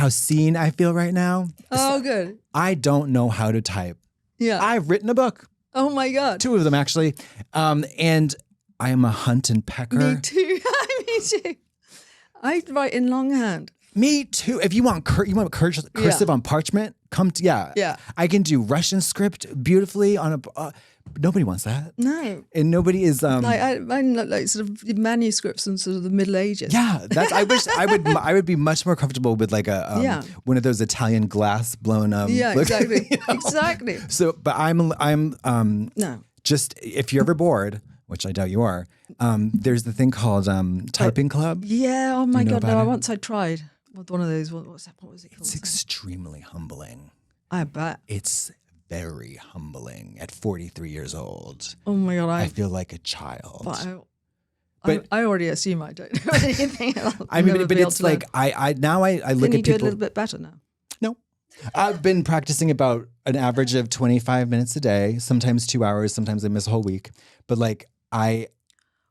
seen I feel right now. Oh, good. I don't know how to type. Yeah. I've written a book. Oh my God. 2 of them actually. And I am a hunt and pecker. Me too. Me too. I write in longhand. Me too. If you want cursive on parchment, Yeah. I can do Russian script beautifully on a. Nobody wants that. No. And nobody is. I like sort of manuscripts from sort of the Middle Ages. Yeah, that's. I wish I would be much more comfortable with like a one of those Italian glass blown. Yeah, exactly. Exactly. So, but I'm No. just if you're ever bored, which I doubt you are. There's the thing called typing club. Yeah. Oh my God. No. about it? Once I tried with one of those. What was it called? It's extremely humbling. I bet. It's very humbling at 43 years old. Oh my God. I feel like a child. But I already assume I don't know anything else. I mean, but it's like I now I look Can you at do it a people. little bit better now? No, I've been practicing about an average of 25 minutes a day. Sometimes 2 hours. Sometimes I miss a whole week. But like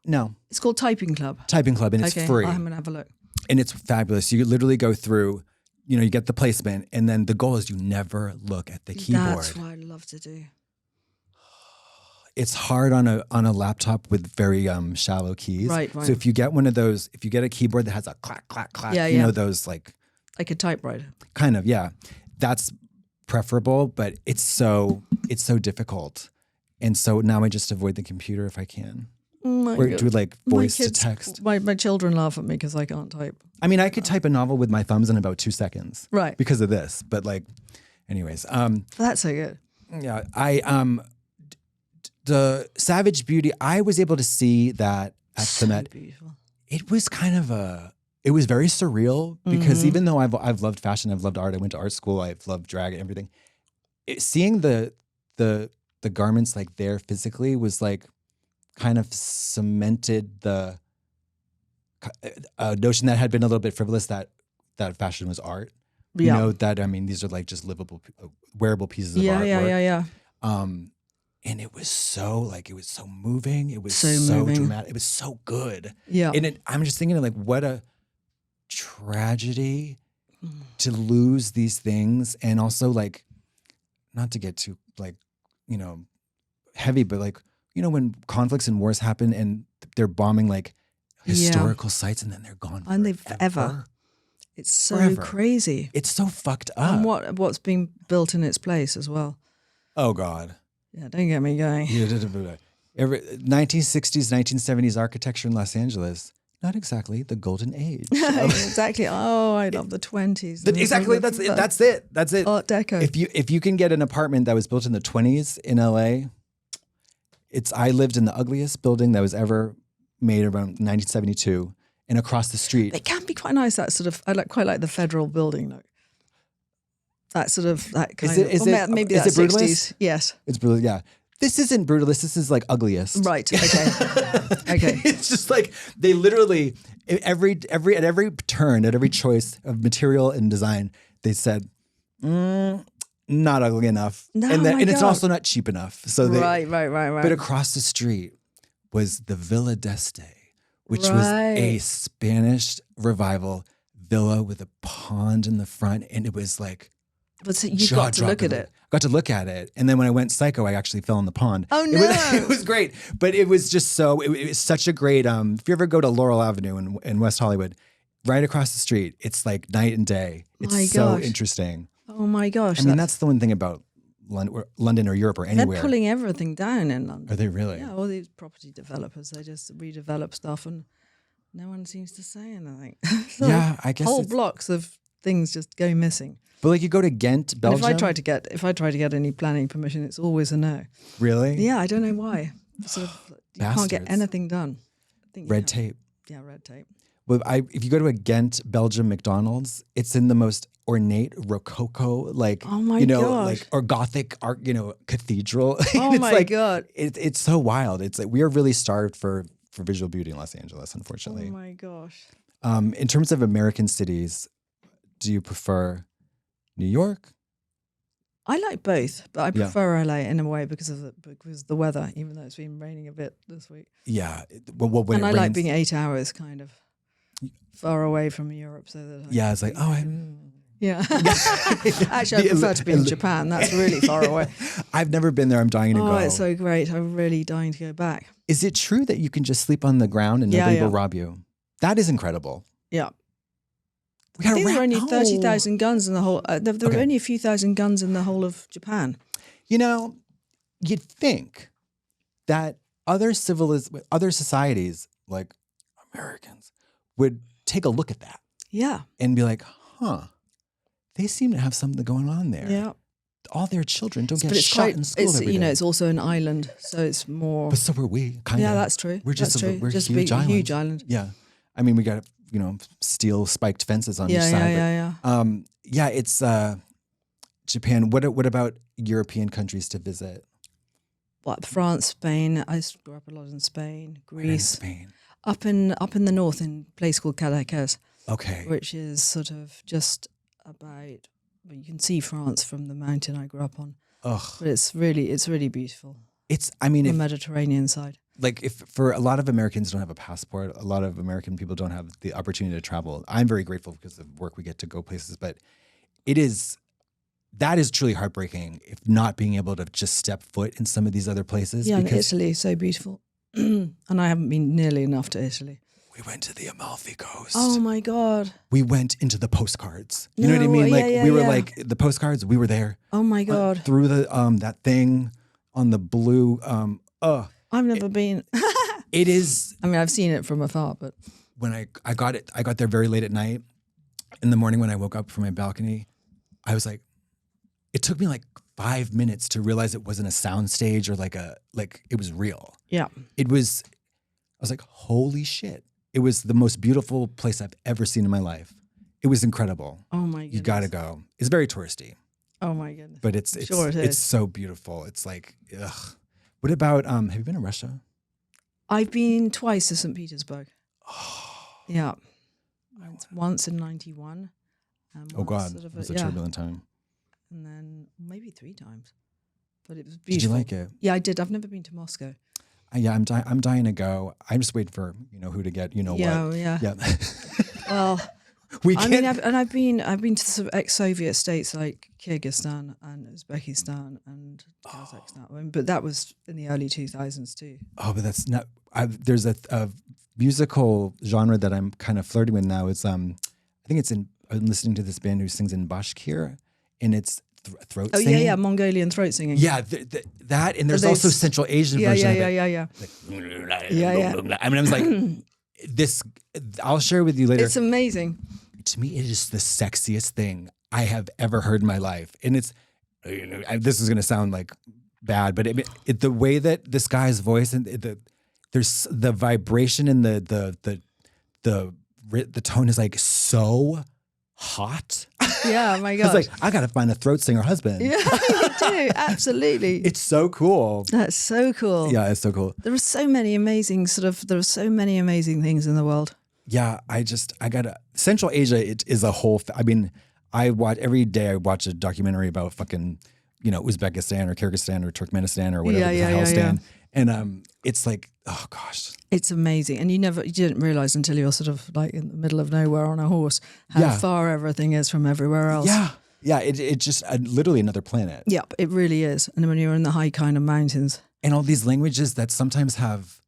no. It's called Typing Club. Typing Club, and it's free. I'm gonna have a look. And it's fabulous. You literally go through, you get the placement, and then the goal is you never look at the keyboard. That's what I love to do. It's hard on a laptop with very shallow keys. Right. So if you get one of those, if you get a keyboard that has a clack, clack, clack, those like a typewriter. kind of, yeah, that's preferable, but it's so difficult. And so now I just avoid the computer if I can. Oh my Or God. do like voice to text. My children laugh at me because I can't type. I mean, I could type a novel with my thumbs in about 2 seconds. Right. Because of this. But like, anyways. That's so good. Yeah. The Savage Beauty, I was able to see that at the Met. Beautiful. It was kind of it was very surreal because even though I've loved fashion, I've loved art, I went to art school, I've loved drag and everything. Seeing the garments like there physically was like kind of cemented the notion that had been a little bit frivolous that fashion was art. Yeah. These are like just livable, wearable pieces of artwork. Yeah. And it was so moving. It was So so moving. dramatic. It was so good. Yeah. And I'm just thinking like, what a tragedy to lose these things. And also like, not to get too like, heavy, but like, when conflicts and wars happen and they're bombing like historical sites and then they're gone And they've forever. It's so Forever. crazy. It's so fucked up. And what's being built in its place as well. Oh God. Yeah, don't get me going. 1960s, 1970s architecture in Los Angeles. Not exactly the golden age. Exactly. Oh, I love the 20s. Exactly. That's it. That's it. Art Deco. If you can get an apartment that was built in the 20s in LA, I lived in the ugliest building that was ever made around 1972, and across the street. It can be quite nice. That sort of, quite like the Federal Building look. That sort of, that kind of. Maybe is that's it brutalist? 60s. Yes. It's brutal. Yeah. This isn't brutalist. This is like ugliest. Right. Okay. Okay. It's just like they literally at every turn, at every choice of material and design, they said, not ugly enough. No, and my it's God. also not cheap enough. So Right. But across the street was the Villa d'Este, which was a Spanish revival villa with a pond in the front, and it was like But you got to look at it. Got to look at it, and then when I went psycho, I actually fell in the pond. Oh no! It was great, but it was just so. It was such a great. If you ever go to Laurel Avenue in West Hollywood, right across the street, it's like night and day. It's My so gosh. interesting. Oh my gosh! I mean, that's the one thing about London or Europe or anywhere. They're pulling everything down in London. Are they really? Yeah, all these property developers, they just redevelop stuff and no one seems to say anything. So Yeah, I guess whole it's- blocks of things just go missing. But like you go to Ghent, And Belgium. if I try to get any planning permission, it's always a no. Really? Yeah, I don't know why. Sort of, you can't get Bastards. anything done. I think you Red can. tape. Yeah, red tape. Well, if you go to a Ghent, Belgium McDonald's, it's in the most ornate Rococo, like, Oh my you know, gosh. like, or Gothic art, you know, cathedral. Oh It's my like, God. It's so wild. It's like we are really starved for visual beauty in Los Angeles, Oh unfortunately. my gosh. In terms of American cities, do you prefer New York? I like both, but I Yeah. prefer LA in a way because of the weather, even though it's been raining a bit this week. Yeah. Well, when And it I rains, like being 8 hours kind of far away from Europe, so that yeah, it's like, oh, yeah. Actually, I prefer to be in Japan. That's really far away. I've never been there. I'm dying to Oh, go. it's so great. I'm really dying to go back. Is it true that you can just sleep on the ground and Yeah, nobody yeah. will rob you? That is incredible. Yeah. We I gotta think there are wrap- only no. 30,000 guns in the whole. There are Okay. only a few thousand guns in the whole of Japan. You know, you'd think that other societies like Americans would take a look at that Yeah. and be like, huh, they seem to have something going on there. Yeah. All their children don't get But it's shot quite. in school It's every you know day. it's also an island, so it's more. But so are we, kind of. Yeah, that's true. We're just that's true. we're just a huge a island. huge island. Yeah. I mean, we got, you know, steel spiked fences on each Yeah, side. yeah, but, yeah, yeah, it's Japan. What about European countries to visit? What France, Spain? I grew up a lot in Spain, Where in Greece, Spain. up in the north in a place called Cadaqués, Okay. which is sort of just about. Well, you can see France from the mountain I grew up on, Ugh. but it's really beautiful. I mean, The if, Mediterranean side. like if for a lot of Americans don't have a passport, a lot of American people don't have the opportunity to travel. I'm very grateful because of work we get to go places, but that is truly heartbreaking if not being able to just step foot in some of these other places. Yeah, and because Italy is so beautiful, and I haven't been nearly enough to Italy. we went to the Amalfi Coast. Oh my God! We went into the postcards. You know what I No, mean? Like yeah, we were yeah. like the postcards. We were there Oh my God! through the that thing on the blue. I've never been. It is I mean, I've seen it from afar, but when I got it. I got there very late at night. In the morning when I woke up from my balcony, I was like, it took me like 5 minutes to realize it wasn't a sound stage or like it was real. yeah. I was like, holy shit. It was the most beautiful place I've ever seen in my life. It was incredible. Oh my goodness! You gotta go. It's very touristy, Oh my goodness! but it's Sure it is. it's so beautiful. It's like, ugh. What about have you been to Russia? I've been twice to St. Petersburg. Yeah, once in '91. Oh God, it was a turbulent time. And then maybe 3 times. But it was Did you beautiful. like it? Yeah, I did. I've never been to Moscow. Yeah, I'm dying to go. I'm just waiting for who to get what. Yeah. Yeah. Well, We I can't. mean, I've been to sort of ex-Soviet states like Kyrgyzstan and Uzbekistan and Kazakhstan, but that was in the early 2000s too. Oh, but that's not. There's a musical genre that I'm kind of flirting with now. It's I think it's in. I'm listening to this band who sings in Bashkir, and it's throat Oh singing. yeah, Mongolian throat singing. Yeah, that, and there's They also s- Central Asian yeah, version yeah, of it. yeah. Yeah, yeah. I mean, I was like, this. I'll share with you later. It's amazing. To me, it is the sexiest thing I have ever heard in my life, and it's. This is going to sound like bad, but the way that this guy's voice and there's the vibration and the tone is like so hot. Yeah, my I God. was like, I got to find a throat singer husband. Yeah, you do. Absolutely. It's so cool. That's so cool. Yeah, it's so cool. There are so many amazing things in the world. Yeah, I gotta. Central Asia, it is a whole. I mean, every day I watch a documentary about fucking, Uzbekistan or Kyrgyzstan or Turkmenistan or whatever the hell stand. And it's like, oh gosh. It's amazing. And you didn't realize until you're sort of like in the middle of nowhere on a horse how far everything is from everywhere else. Yeah. Yeah. It just literally another planet. Yep, it really is. And when you're in the high kind of mountains. And all these languages that sometimes have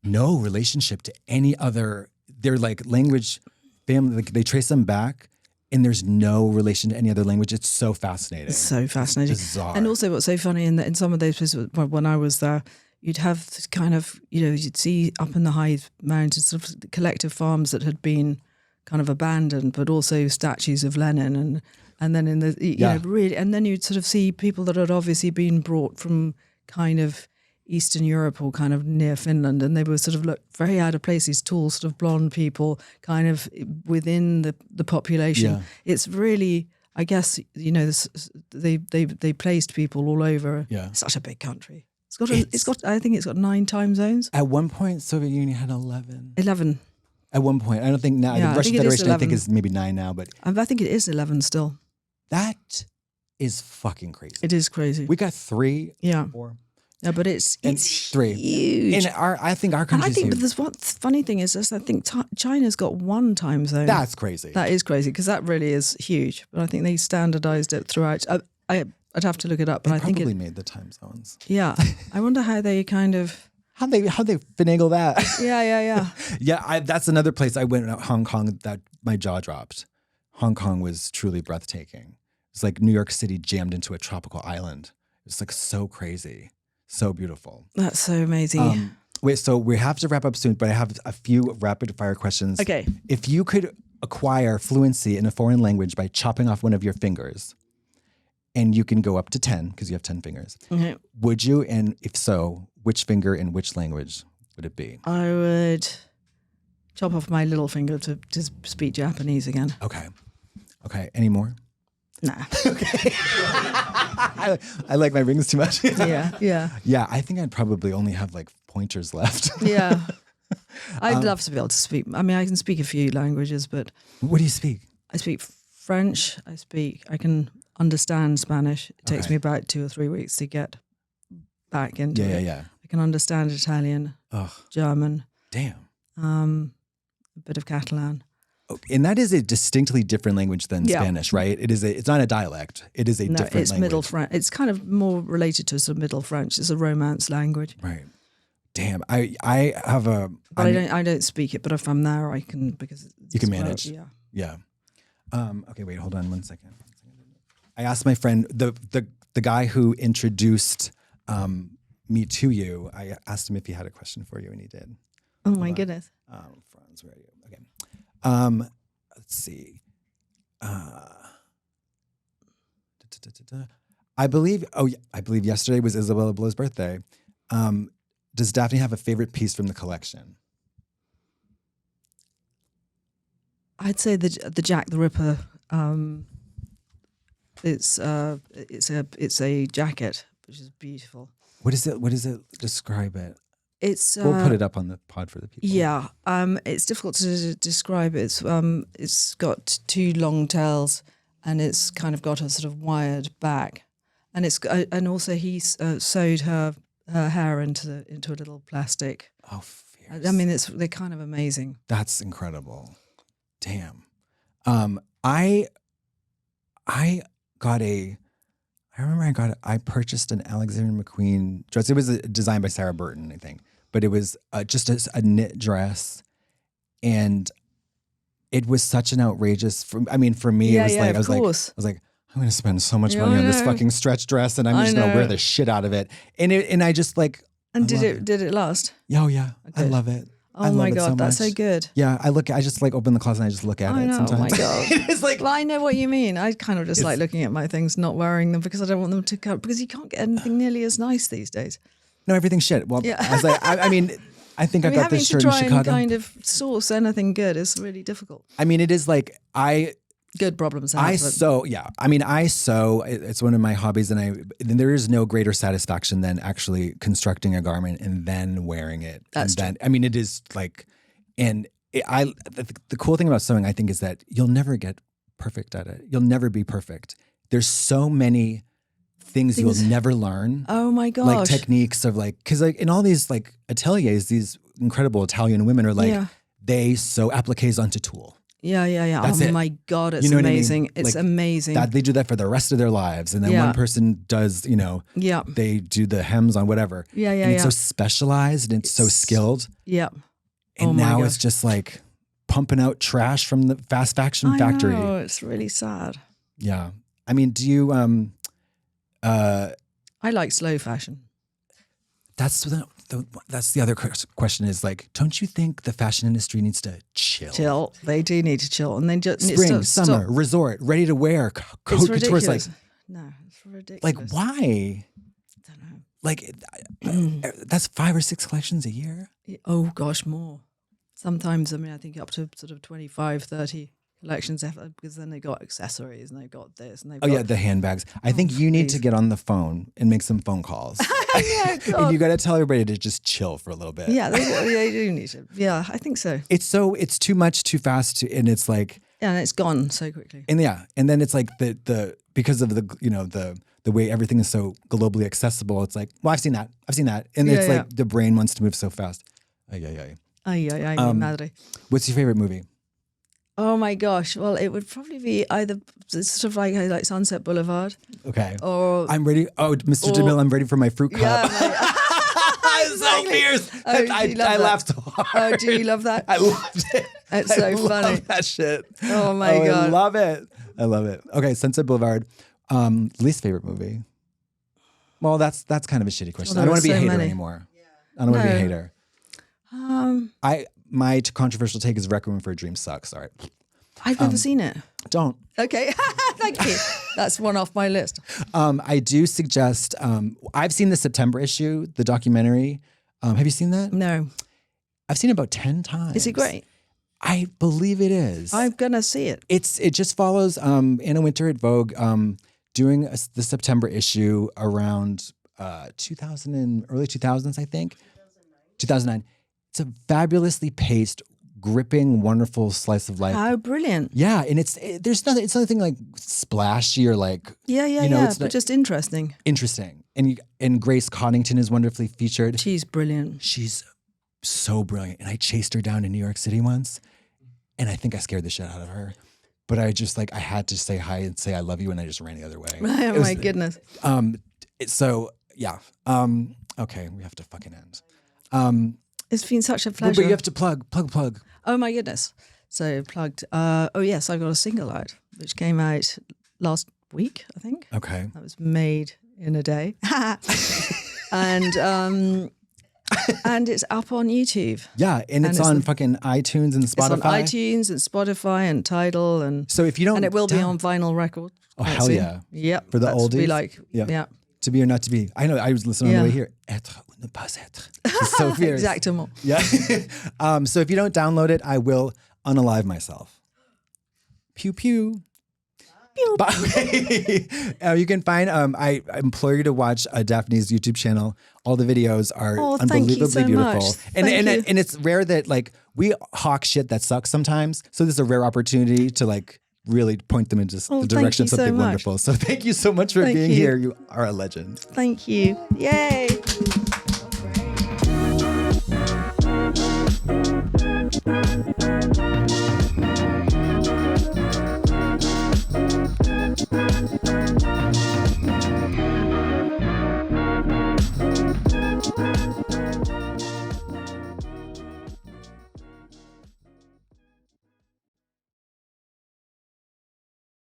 no relationship to any other, they're like language family, like they trace them back and there's no relation to any other language. It's so fascinating. It's so fascinating. It's bizarre. And also what's so funny in some of those places, when I was there, you'd have this kind of, you'd see up in the high mountains sort of collective farms that had been kind of abandoned, but also statues of Lenin and then in the, really, and then you'd sort of see people that had obviously been brought from kind of Eastern Europe or kind of near Finland, and they were sort of look very out of place. These tall, sort of blonde people, kind of within the population. Yeah. It's really, I guess, they placed people all over. Yeah. It's such a big country. It's got. I think it's got 9 time zones. At one point, Soviet Union had 11. 11. At one point, I don't think now. Yeah, The Russian I think it is Federation, I think, 11. is maybe 9 now, but I think it is 11 still. that is fucking crazy. It is crazy. We got 3, Yeah. 4, Yeah, but it's and 3. huge. And I think our And country. I think, but there's one funny thing is I think China's got 1 time zone. That's crazy. That is crazy because that really is huge. But I think they standardized it throughout. I'd have to look it up, but They I think probably made the time zones. Yeah, I wonder how they kind of. How they finagle that? Yeah. Yeah, that's another place I went. Hong Kong, that my jaw dropped. Hong Kong was truly breathtaking. It's like New York City jammed into a tropical island. It's like so crazy, so beautiful. That's so amazing. Wait, so we have to wrap up soon, but I have a few rapid fire questions. Okay. If you could acquire fluency in a foreign language by chopping off one of your fingers, and you can go up to 10 because you have 10 fingers, Okay. would you? And if so, which finger in which language would it be? I would chop off my little finger to speak Japanese again. Okay. Any more? Nah. Okay. I like my rings too much. Yeah. Yeah, I think I'd probably only have like pointers left. Yeah. I'd love to be able to speak. I mean, I can speak a few languages, but What do you speak? I speak French. I can understand Spanish. It takes Okay. me about 2 or 3 weeks to get back into it. Yeah. I can understand Italian, Oh, German, damn. a bit of Catalan. Oh, and that is a distinctly different language than Yeah. Spanish, right? It's not a dialect. It is a No, different it's language. Middle French. It's kind of more related to sort of Middle French. It's a Romance language. Right. Damn. I have a. But I don't speak it. But if I'm there, I can because You can it's manage. Yeah. Yeah. Okay, wait, hold on 1 second. I asked my friend, the guy who introduced me to you, I asked him if he had a question for you, and he did. Oh my goodness. Franz, where are you? Okay. Let's see. I believe yesterday was Isabella Blow's birthday. Does Daphne have a favorite piece from the collection? I'd say the Jack the Ripper. It's a jacket which is beautiful. What is it? What does it describe it? It's We'll put it up on the pod for the people. Yeah, it's difficult to describe. It's got 2 long tails, and it's kind of got a sort of wired back, and and also he sewed her hair into a little plastic. Oh, fierce. I mean, they're kind of amazing. That's incredible. Damn. I purchased an Alexander McQueen dress. It was designed by Sarah Burton, I think, but it was just a knit dress, and it was such an outrageous. For me, it was like I was like, I'm going to spend so much money on this fucking stretch dress, and I'm just going to wear the shit out of it. And I just like. And did it last? Oh yeah, I Good. love it. Oh I love my it God, so that's much. so good. Yeah, I just like open the closet and I just look at I it know. sometimes. Oh my God. It's like, Well, I know what you mean. I kind of just like looking at my things, not wearing them because I don't want them to cut, because you can't get anything nearly as nice these days. no, everything's shit. Well, Yeah. I was like, I mean, I think I got having this to shirt in try and Chicago. kind of source anything good is really difficult. I mean, it is like Good problems to have. I but- sew. Yeah, I mean, I sew. It's one of my hobbies, and there is no greater satisfaction than actually constructing a garment and then wearing it. That's and then, I mean, it is like, and the cool thing about sewing, I think, is that you'll never get perfect at it. You'll never be perfect. There's so many things you'll never learn. Oh my gosh. Like techniques of like, because like in all these like ateliers, these incredible Italian women are like, they sew appliques onto tulle. Yeah. That's Oh it. my God, it's You know what I mean? amazing. It's Like, amazing. That they do that for the rest of their lives, and then Yeah. one person does, Yeah. they do the hems on whatever. Yeah. And it's so specialized and it's so skilled. Yeah. And Oh my now gosh. it's just like pumping out trash from the fast fashion I factory. know, it's really sad. Yeah. I mean, do you I like slow fashion. that's the other question is like, don't you think the fashion industry needs to chill? Chill. They do need to chill, and then just Spring, summer, resort, ready to wear. It's Couture is ridiculous. like, No, it's ridiculous. like why? don't know. Like, that's 5 or 6 collections a year. Oh gosh, more. Sometimes, I mean, I think up to sort of 25, 30 collections, because then they got accessories and they've got this and they've Oh got... yeah, the handbags. I think you need to get on the phone and make some phone calls. Yeah, And you got to tell everybody to just chill for a little bit. Yeah, they do need to. Yeah, I think so. It's too much, too fast, and it's like... Yeah, and it's gone so quickly. And then it's like the because of the way everything is so globally accessible, it's like, well, I've seen that. And it's like the brain wants to move so fast. Ay, mi madre. What's your favorite movie? Oh my gosh. Well, it would probably be either sort of like Sunset Boulevard. Okay. Or I'm ready. Oh, Mr. DeMille, I'm ready for my fruit cup. yeah, It's so fierce. Oh, do you love I that? laughed so hard. Oh, do you love that? I loved it. It's so funny. Love that shit. Oh my God. I love it. Okay, Sunset Boulevard. Least favorite movie. Well, that's kind of a shitty question. Well, I don't want to be a so hater many. anymore. I don't want to be a No. hater. My controversial take is Requiem for a Dream sucks. Sorry. I've never seen it. Don't. Okay, thank you. That's one off my list. I do suggest. I've seen the September issue, the documentary. Have you seen that? No. I've seen it about 10 times. Is it great? I believe it is. I'm gonna see it. It just follows Anna Wintour at Vogue doing the September issue around 2000 and early 2000s, I think. 2009. It's a fabulously paced, gripping, wonderful slice of life. How brilliant. Yeah, and there's nothing. It's nothing like splashy or like Yeah, it's but not- just interesting. interesting. And Grace Coddington is wonderfully featured. She's brilliant. She's so brilliant. And I chased her down in New York City once, and I think I scared the shit out of her. But I just I had to say hi and say I love you, and I just ran the other way. Oh It was- my goodness. So yeah. Okay, we have to fucking end. It's been such a But pleasure. you have to plug. Oh my goodness. So plugged. Oh yes, I've got a single out, which came out last week, I think. Okay. That was made in a day. and it's up on YouTube. Yeah, and it's it's on the- fucking iTunes and Spotify. It's on iTunes and Spotify and Tidal and So if you don't, and it will be on vinyl record. Oh, quite hell soon. yeah. Yep. For the that's oldies? We like. Yeah. Yeah. To be or not to be. I know. I was listening on the way Yeah. here. Être ou ne pas être. It's so fierce. Exactement. Yeah. So if you don't download it, I will unalive myself. Pew pew. Bye. You can find. I implore you to watch Daphne's YouTube channel. All the videos are Oh, thank you unbelievably so beautiful, much. and Thank you. and it's rare that like we hawk shit that sucks sometimes. So this is a rare opportunity to like really point them into Oh, the thank direction of you so something much. wonderful. So thank you so much for Thank being you. here. You are a legend. Thank you. Yay.